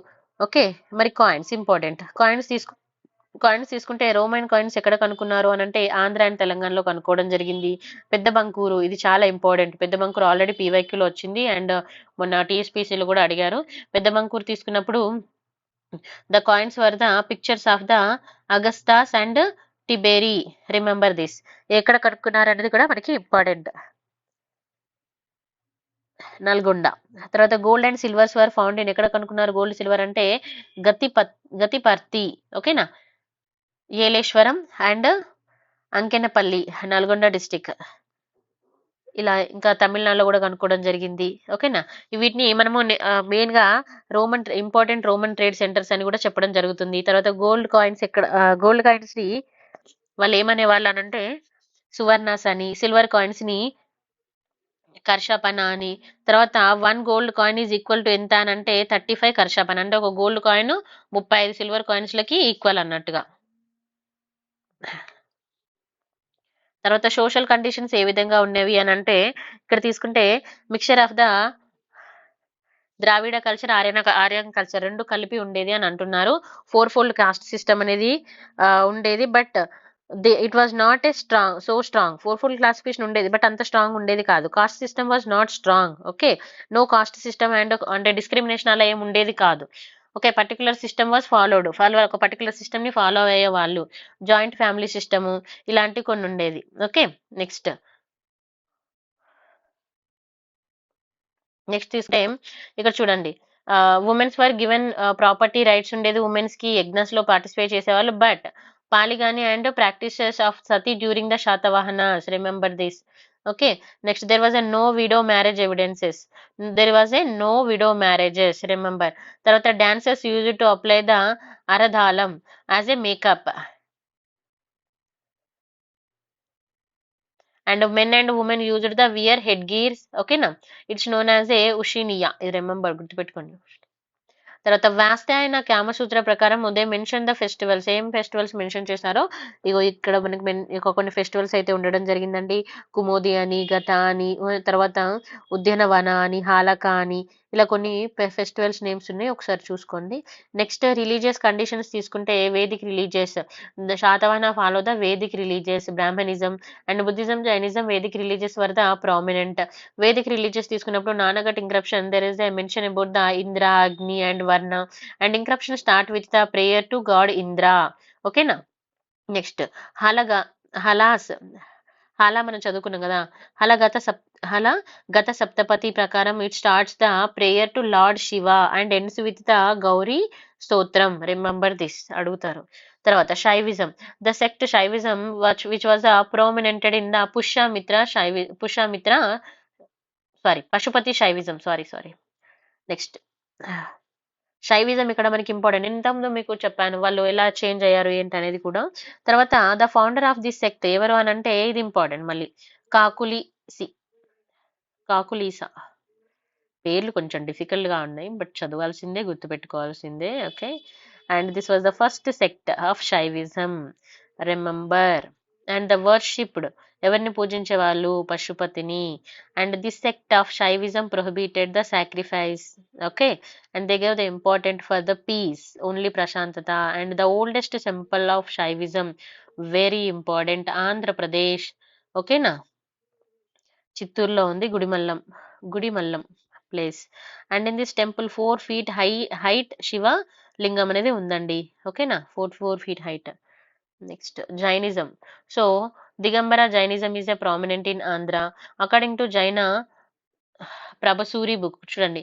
okay. మరి కాయిన్స్ ఇంపార్టెంట్. కాయిన్స్ తీసుకుంటే రోమన్ కాయిన్స్ ఎక్కడ కనుక్కున్నారు అని అంటే ఆంధ్ర అండ్ తెలంగాణలో కనుక్కోవడం జరిగింది. పెద్ద బంకూరు, ఇది చాలా ఇంపార్టెంట్. పెద్ద బంకూరు ఆల్రెడీ పీవైక్యూలో వచ్చింది అండ్ మొన్న టీఎస్పీసీలో కూడా అడిగారు. పెద్ద బంకూరు తీసుకున్నప్పుడు the coins were the pictures of the Augustus and Tiberius, remember this. ఎక్కడ కనుక్కున్నారు అనేది కూడా మనకి ఇంపార్టెంట్. నల్గొండ. తర్వాత gold and silvers were found in, ఎక్కడ కనుక్కున్నారు గోల్డ్ సిల్వర్ అంటే గతిపర్తి, ఓకేనా. Eleswaram and Ankenapalli, Nalgonda district. ఇలా ఇంకా తమిళనాడులో కూడా కనుక్కోవడం జరిగింది, ఓకేనా. వీటిని మనము మెయిన్ గా ఇంపార్టెంట్ రోమన్ ట్రేడ్ సెంటర్స్ అని కూడా చెప్పడం జరుగుతుంది. తర్వాత గోల్డ్ కాయిన్స్ ఎక్కడ, గోల్డ్ కాయిన్స్ ని వాళ్ళు ఏమనే వాళ్ళు అనంటే సువర్ణాస్ అని, సిల్వర్ కాయిన్స్ ని కర్షాపన అని. తర్వాత 1 gold coin is equal to ఎంత అని అంటే 35 కర్షాపన, అంటే ఒక గోల్డ్ కాయిన్ 35 సిల్వర్ కాయిన్స్ లకి ఈక్వల్ అన్నట్టుగా. తర్వాత సోషల్ కండిషన్స్ ఏ విధంగా ఉన్నవి అని అంటే ఇక్కడ తీసుకుంటే mixture of the Dravida culture, Aryan culture రెండు కలిపి ఉండేది అని అంటున్నారు. 4 ఫోల్డ్ కాస్ట్ సిస్టమ్ అనేది ఉండేది, but it was not a strong 4 fold classification ఉండేది, బట్ అంత స్ట్రాంగ్ ఉండేది కాదు. Caste system was not strong, okay. No caste system and అంటే డిస్క్రిమినేషన్ అలా ఏమి ఉండేది కాదు, ఓకే. పర్టికులర్ సిస్టమ్ వాజ్ ఒక పర్టికులర్ సిస్టమ్ ని ఫాలో అయ్యే వాళ్ళు. జాయింట్ ఫ్యామిలీ సిస్టమ్ ఇలాంటివి కొన్ని ఉండేది, ఓకే. నెక్స్ట్ తీసుకుంటే ఇక్కడ చూడండి women's were given property rights ఉండేది. ఉమెన్స్ కి యజ్ఞస్ లో పార్టిసిపేట్ చేసేవాళ్ళు. But polygamy and practices of sati during the Satavahanas, remember this, okay. Next there was a no widow marriage evidences, remember. తర్వాత dancers use to apply the అరధాలం as a makeup and men and women used the wear head gears, ఓకేనా. It's known as a ఉషినియా, ఇది remember, గుర్తుపెట్టుకోండి. తర్వాత వాస్తాయన కామసూత్ర ప్రకారం they mention the festivals, ఏం ఫెస్టివల్స్ మెన్షన్ చేశారో ఇగో ఇక్కడ మనకి కొన్ని ఫెస్టివల్స్ అయితే ఉండడం జరిగిందండి. కుమోది అని, గత అని, తర్వాత ఉద్యానవన అని, హాలక అని, ఇలా కొన్ని ఫెస్టివల్స్ నేమ్స్ ఉన్నాయి, ఒకసారి చూసుకోండి. నెక్స్ట్ రిలీజియస్ కండిషన్స్ తీసుకుంటే Vedic religious, Satavahana follow the Vedic religious, Brahmanism and Buddhism, Jainism, Vedic religious were the prominent. Vedic religious తీసుకున్నప్పుడు Naneghat inscription, there is the mention about the Indra, Agni and Varuna and inscription start with the prayer to god Indra, ఓకేనా. Next హలాస్, హాలా మనం చదువుకున్నాం కదా. హల గత సప్తపతి ప్రకారం it starts the prayer to lord Shiva and ends with the Gauri స్తోత్రం, remember this, అడుగుతారు. తర్వాత Shaivism, the sect Shaivism which was prominented in the Pashupati Shaivism, sorry. Next Shaivism ఇక్కడ మనకి ఇంపార్టెంట్, ఇంతకుముందు మీకు చెప్పాను వాళ్ళు ఎలా చేంజ్ అయ్యారు ఏంటి అనేది కూడా. తర్వాత the founder of this sect ఎవరు అని అంటే ఇది ఇంపార్టెంట్ మళ్ళీ, కాకులీసా. పేర్లు కొంచెం డిఫికల్ట్ గా ఉన్నాయి, బట్ చదవాల్సిందే, గుర్తుపెట్టుకోవాల్సిందే, okay. And this was the first sect of Shaivism, remember. And the worshipped, ఎవరిని పూజించే వాళ్ళు, పశుపతిని. And this sect of Shaivism prohibited the sacrifice, okay. And they gave the important for the peace, only ప్రశాంతత. And the oldest temple of Shaivism, very important, Andhra Pradesh, ఓకేనా? చిత్తూరులో ఉంది Gudimallam place. And in this temple 4 feet height Shiva lingam అనేది ఉందండి. ఓకేనా? 4 feet height. Next Jainism. So Digambara Jainism is a prominent in Andhra according to Jaina Prabhasuri book. చూడండి,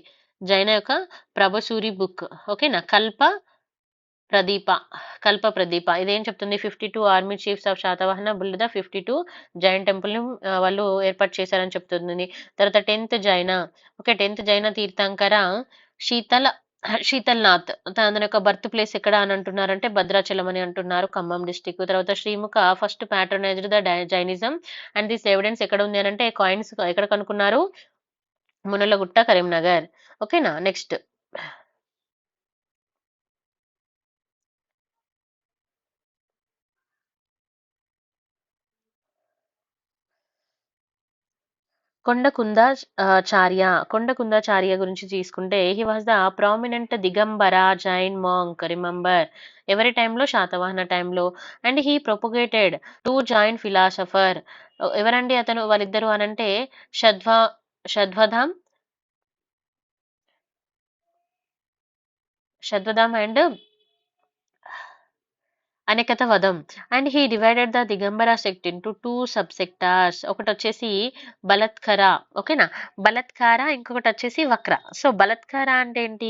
జైన యొక్క ప్రభసూరి బుక్. ఓకేనా? కల్ప ప్రదీప ఇదేం చెప్తుంది? 52 ఆర్మీ చీఫ్స్ ఆఫ్ శాతవాహన బుల్లిద 52 జైన్ టెంపుల్ ని వాళ్ళు ఏర్పాటు చేశారని చెప్తుంది. తర్వాత 10th జైన. ఓకే, 10th జైన తీర్థంకర శీతల్నాథ్. తన యొక్క బర్త్ ప్లేస్ ఎక్కడ అని అంటున్నారంటే భద్రాచలం అని అంటున్నారు, ఖమ్మం డిస్టిక్. తర్వాత Srimukha first patronized the Jainism and this evidence ఎక్కడ ఉంది అని అంటే కాయిన్స్ ఎక్కడ కనుక్కున్నారు? మునలగుట్ట, కరీంనగర్. ఓకేనా? నెక్స్ట్ కొండకుందాచార్య గురించి తీసుకుంటే he was the prominent Digambara Jain monk. Remember, ఎవరి టైంలో? శాతవాహన టైంలో. And he propagated 2 Jain philosopher. ఎవరండి అతను? వాళ్ళిద్దరు అనంటే షద్వధామ్ అండ్ అనేకత వదం. And he divided the Digambara sect into 2 sub sectors. ఒకటి వచ్చేసి బలత్కర. ఓకేనా? బలత్కార, ఇంకొకటి వచ్చేసి వక్ర. సో బలత్కార అంటే ఏంటి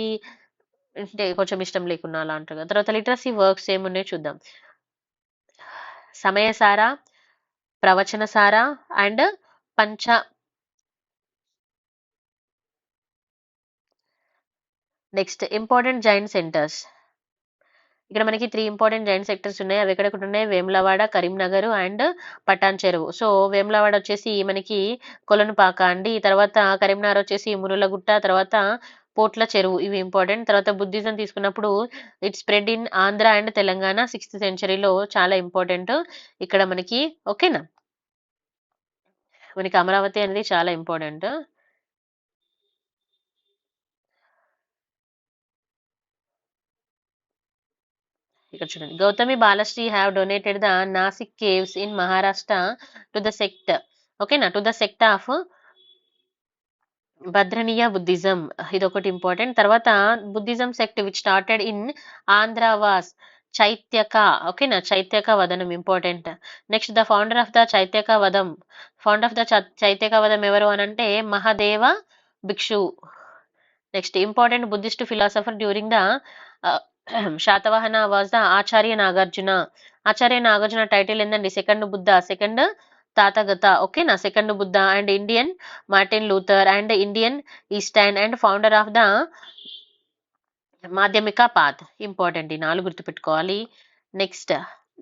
అంటే కొంచెం ఇష్టం లేకున్నా అలా అంటారు కదా. తర్వాత లిటరసీ వర్క్స్ ఏమున్నాయో చూద్దాం. సమయసార, ప్రవచనసార అండ్ పంచ. Next important Jain centres. ఇక్కడ మనకి 3 ఇంపార్టెంట్ జైన్ సెక్టర్స్ ఉన్నాయి. అవి ఎక్కడెక్కడ ఉన్నాయి? వేములవాడ, కరీంనగర్ అండ్ పటాన్ చెరువు. సో వేములవాడ వచ్చేసి మనకి కొలనుపాక అండి. తర్వాత కరీంనగర్ వచ్చేసి మునులగుట్ట, తర్వాత పోట్ల చెరువు. ఇవి ఇంపార్టెంట్. తర్వాత బుద్ధిజం తీసుకున్నప్పుడు it spread in Andhra and Telangana 6th centuryలో. చాలా ఇంపార్టెంట్ ఇక్కడ మనకి. ఓకేనా? మనకి అమరావతి అనేది చాలా ఇంపార్టెంట్. ఇక్కడ చూడండి, Gautami Balashri have donated the Nasik caves in Maharashtra to the sect. ఓకేనా? To the sect of Bhadrayaniya Buddhism. ఇది ఒకటి ఇంపార్టెంట్. తర్వాత Buddhism sect which started in Andhra was Chaityaka. ఓకేనా? చైత్యక వదనం important. Next the founder of the Chaityaka వదం ఎవరు అని అంటే Mahadeva Bhikshu. Next important Buddhist philosopher during the Satavahana was the Acharya Nagarjuna. Acharya Nagarjuna title ఏందండి? Second Buddha, second తాతగత. ఓకేనా? Second Buddha and Indian Martin Luther and Indian eastern and founder of the మాధ్యమిక path. Important, ఈ 4 గుర్తుపెట్టుకోవాలి. Next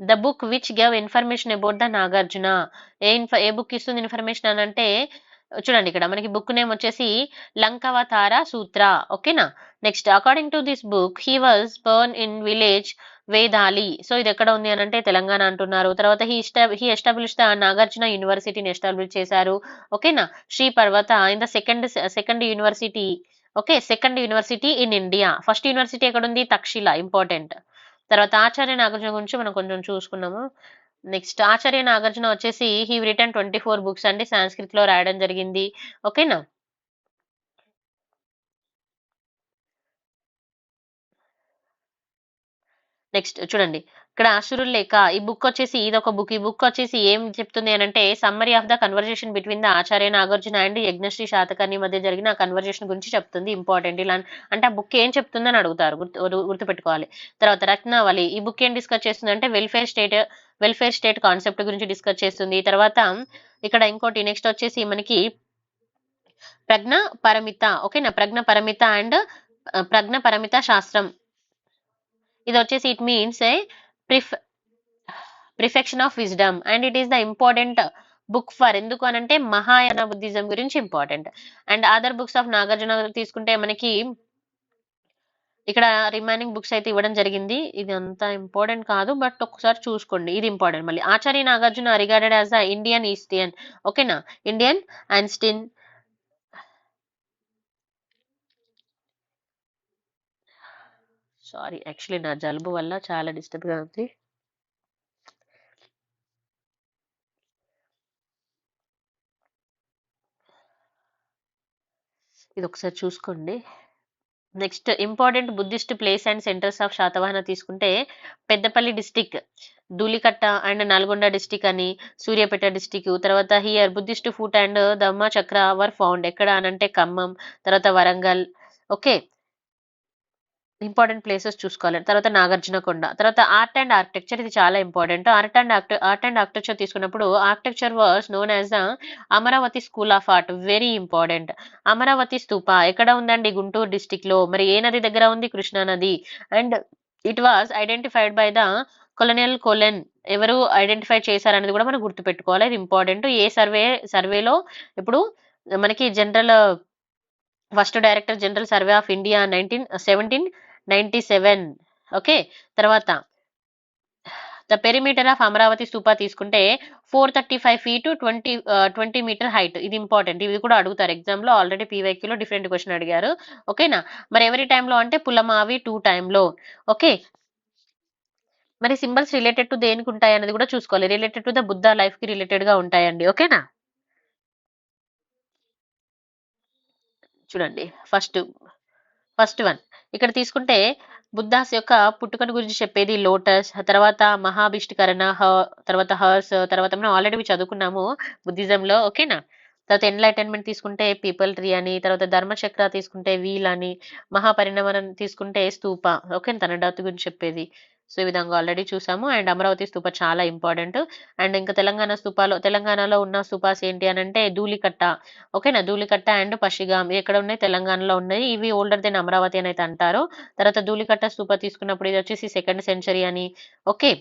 the book which gov information about the Nagarjuna. A book ఇస్తుంది information అని అంటే చూడండి, ఇక్కడ మనకి బుక్ నేమ్ వచ్చేసి లంకవతార సూత్ర. ఓకేనా? Next according to this book he was born in village Vedali. So ఇది ఎక్కడ ఉంది అని అంటే తెలంగాణ అంటున్నారు. తర్వాత హీ ఎస్టాబ్లిష్ ద నాగార్జున యూనివర్సిటీని ఎస్టాబ్లిష్ చేశారు. ఓకేనా? శ్రీ పర్వత in the second university. Okay, second university in India. First university ఎక్కడ ఉంది? తక్షశిల. ఇంపార్టెంట్. తర్వాత ఆచార్య నాగార్జున గురించి మనం కొంచెం చూసుకున్నాము. నెక్స్ట్ ఆచార్య నాగార్జున వచ్చేసి హీ రిటర్న్ 24 బుక్స్ అండి, సాంస్క్రిట్ లో రాయడం జరిగింది. ఓకేనా? నెక్స్ట్ చూడండి, ఇక్కడ అసురుల్ లేఖ. ఈ బుక్ వచ్చేసి ఇదొక బుక్. ఈ బుక్ వచ్చేసి ఏం చెప్తుంది అని అంటే summary of the conversation between the Acharya Nagarjuna and Yajnashri Satakarni మధ్య జరిగిన కన్వర్జేషన్ గురించి చెప్తుంది. ఇంపార్టెంట్. ఇలా అంటే ఆ బుక్ ఏం చెప్తుందని అడుగుతారు, గుర్తుపెట్టుకోవాలి. తర్వాత రత్నావళి. ఈ బుక్ ఏం డిస్కస్ చేస్తుంది అంటే వెల్ఫేర్ స్టేట్ కాన్సెప్ట్ గురించి డిస్కస్ చేస్తుంది. తర్వాత ఇక్కడ ఇంకోటి నెక్స్ట్ వచ్చేసి మనకి ప్రజ్ఞ పరమిత. ఓకేనా? ప్రజ్ఞ పరమిత అండ్ ప్రజ్ఞ పరమిత శాస్త్రం. ఇది వచ్చేసి it means a perfection of wisdom and it is the important book for. ఎందుకు అనంటే మహాయాన బుద్ధిజం గురించి important. And other books of Nagarjuna తీసుకుంటే మనకి ఇక్కడ రిమైనింగ్ బుక్స్ అయితే ఇవ్వడం జరిగింది. ఇది అంత ఇంపార్టెంట్ కాదు, బట్ ఒకసారి చూసుకోండి, ఇది ఇంపార్టెంట్. మళ్ళీ Acharya Nagarjuna regarded as the Indian Einstein. ఓకేనా? Indian Einstein. సారీ, యాక్చువల్లీ నా జలుబు వల్ల చాలా డిస్టర్బ్గా ఉంది. ఇది ఒకసారి చూసుకోండి. Next important Buddhist place and centres of Satavahana తీసుకుంటే Peddapalli district, Dhulikatta and Nalgonda district అని, సూర్యాపేట డిస్టిక్. తర్వాత here Buddhist foot and Dhamma Chakra were found ఎక్కడ అనంటే ఖమ్మం, తర్వాత వరంగల్. ఓకే, ఇంపార్టెంట్ ప్లేసెస్ చూసుకోవాలి. తర్వాత నాగార్జునకొండ. తర్వాత ఆర్ట్ అండ్ ఆర్కిటెక్చర్, ఇది చాలా ఇంపార్టెంట్. ఆర్ట్ అండ్ ఆర్కిటెక్చర్ తీసుకున్నప్పుడు architecture was known as the Amaravati school of art, very important. Amaravati stupa ఎక్కడ ఉందండి? గుంటూరు డిస్టిక్ లో. మరి ఏ నది దగ్గర ఉంది? కృష్ణా నది. And it was identified by the colonial Colin, ఎవరు ఐడెంటిఫై చేశారనేది కూడా మనం గుర్తుపెట్టుకోవాలి, ఇది ఇంపార్టెంట్. ఏ సర్వేలో ఇప్పుడు మనకి general first director general survey of India 1797. Okay, తర్వాత the perimeter of Amaravati Stupa తీసుకుంటే 435 feet 20 మీటర్ హైట్, ఇది ఇంపార్టెంట్. ఇది కూడా అడుగుతారు ఎగ్జామ్ లో, ఆల్రెడీ పీవైక్యూలో డిఫరెంట్ క్వశ్చన్ అడిగారు. ఓకేనా? మరి ఎవరి టైంలో అంటే పులమావి 2 టైంలో. ఓకే, మరి సింబల్స్ రిలేటెడ్ టు దేనికి ఉంటాయి అనేది కూడా చూసుకోవాలి. Related to the Buddha life కి రిలేటెడ్ గా ఉంటాయండి. ఓకేనా? చూడండి, ఫస్ట్ వన్ ఇక్కడ తీసుకుంటే బుద్ధాస్ యొక్క పుట్టుకను గురించి చెప్పేది లోటస్, తర్వాత మహాభిష్టికరణ, తర్వాత హర్స్, తర్వాత మనం ఆల్రెడీ చదువుకున్నాము బుద్ధిజం లో. ఓకేనా? తర్వాత ఎన్లైటన్మెంట్ తీసుకుంటే పీపుల్ ట్రీ అని, తర్వాత ధర్మచక్ర తీసుకుంటే వీల్ అని, మహాపరిణమనం తీసుకుంటే స్తూప. ఓకే, తన డత్ గురించి చెప్పేది. సో ఈ విధంగా ఆల్రెడీ చూసాము. అండ్ అమరావతి స్తూప చాలా ఇంపార్టెంట్. అండ్ ఇంకా తెలంగాణలో ఉన్న స్తూపాస్ ఏంటి అని అంటే ధూళికట్ట. ఓకేనా? ధూళికట్ట అండ్ పషిగాం, ఇవి ఎక్కడ ఉన్నాయి? తెలంగాణలో ఉన్నాయి. ఇవి ఓల్డర్ దెన్ అమరావతి అని అయితే అంటారు. తర్వాత ధూళికట్ట స్తూప తీసుకున్నప్పుడు ఇది వచ్చేసి 2nd century అని. Okay,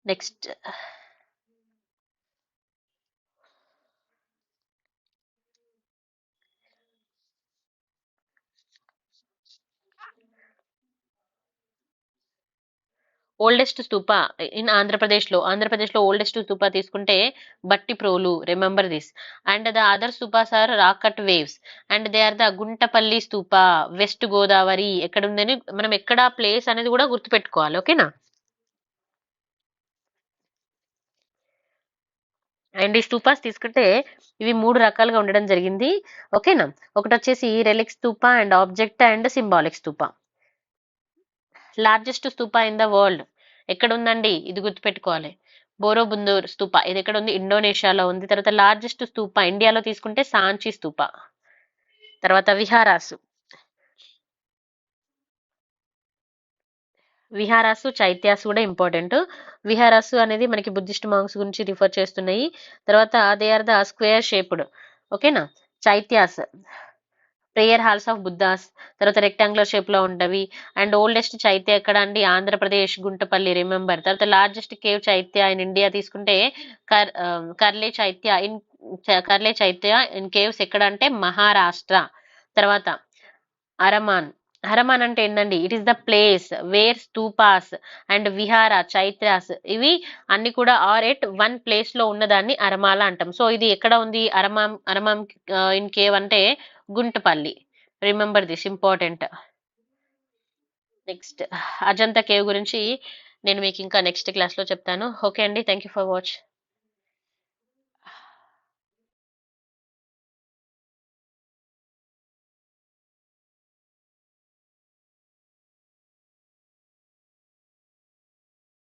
next oldest stupa in ఆంధ్రప్రదేశ్లో ఓల్డెస్ట్ స్తూప తీసుకుంటే Bhattiprolu, remember this. And the other stupas are rock cut caves and they are the Guntupalli stupa, west Godavari. ఎక్కడ ఉందని మనం ఎక్కడ ప్లేస్ అనేది కూడా గుర్తుపెట్టుకోవాలి. ఓకేనా? అండ్ ఈ స్తూపాస్ తీసుకుంటే ఇవి 3 రకాలుగా ఉండడం జరిగింది. ఓకేనా? ఒకటి వచ్చేసి relic stupa and object and symbolic stupa. Largest stupa in the world ఎక్కడ ఉందండి? ఇది గుర్తుపెట్టుకోవాలి, బోరోబుందూర్ స్తూప. ఇది ఎక్కడ ఉంది? ఇండోనేషియాలో ఉంది. తర్వాత లార్జెస్ట్ స్తూప ఇండియాలో తీసుకుంటే సాంచి స్తూప. తర్వాత విహారాసు చైత్యాస్ కూడా ఇంపార్టెంట్. విహారాసు అనేది మనకి బుద్ధిస్ట్ మాంగ్స్ గురించి రిఫర్ చేస్తున్నాయి. తర్వాత they are the square shaped. ఓకేనా? Chaityas prayer halls of Buddhas. తర్వాత రెక్టాంగులర్ షేప్ లో ఉంటవి. అండ్ ఓల్డెస్ట్ చైత్య ఎక్కడ అండి? ఆంధ్రప్రదేశ్, గుంటపల్లి, రిమెంబర్. తర్వాత largest cave Chaitya in India తీసుకుంటే కర్లే చైత్య ఇన్ కేవ్స్ ఎక్కడ అంటే మహారాష్ట్ర. తర్వాత అరమాన్. హరమాన్ అంటే ఏంటండి? It is the place wear స్తూపాస్ and విహార చైత్రాస్ ఇవి అన్ని కూడా ఆర్ ఎట్ వన్ ప్లేస్ లో ఉన్నదాన్ని అరమాల అంటాం. సో ఇది ఎక్కడ ఉంది? అరమాం ఇన్ కేవ్ అంటే Guntapalli. Remember this, important. Next Ajanta cave గురించి నేను మీకు ఇంకా నెక్స్ట్ క్లాస్ లో చెప్తాను. ఓకే అండి, థ్యాంక్ యూ ఫర్ వాచ్.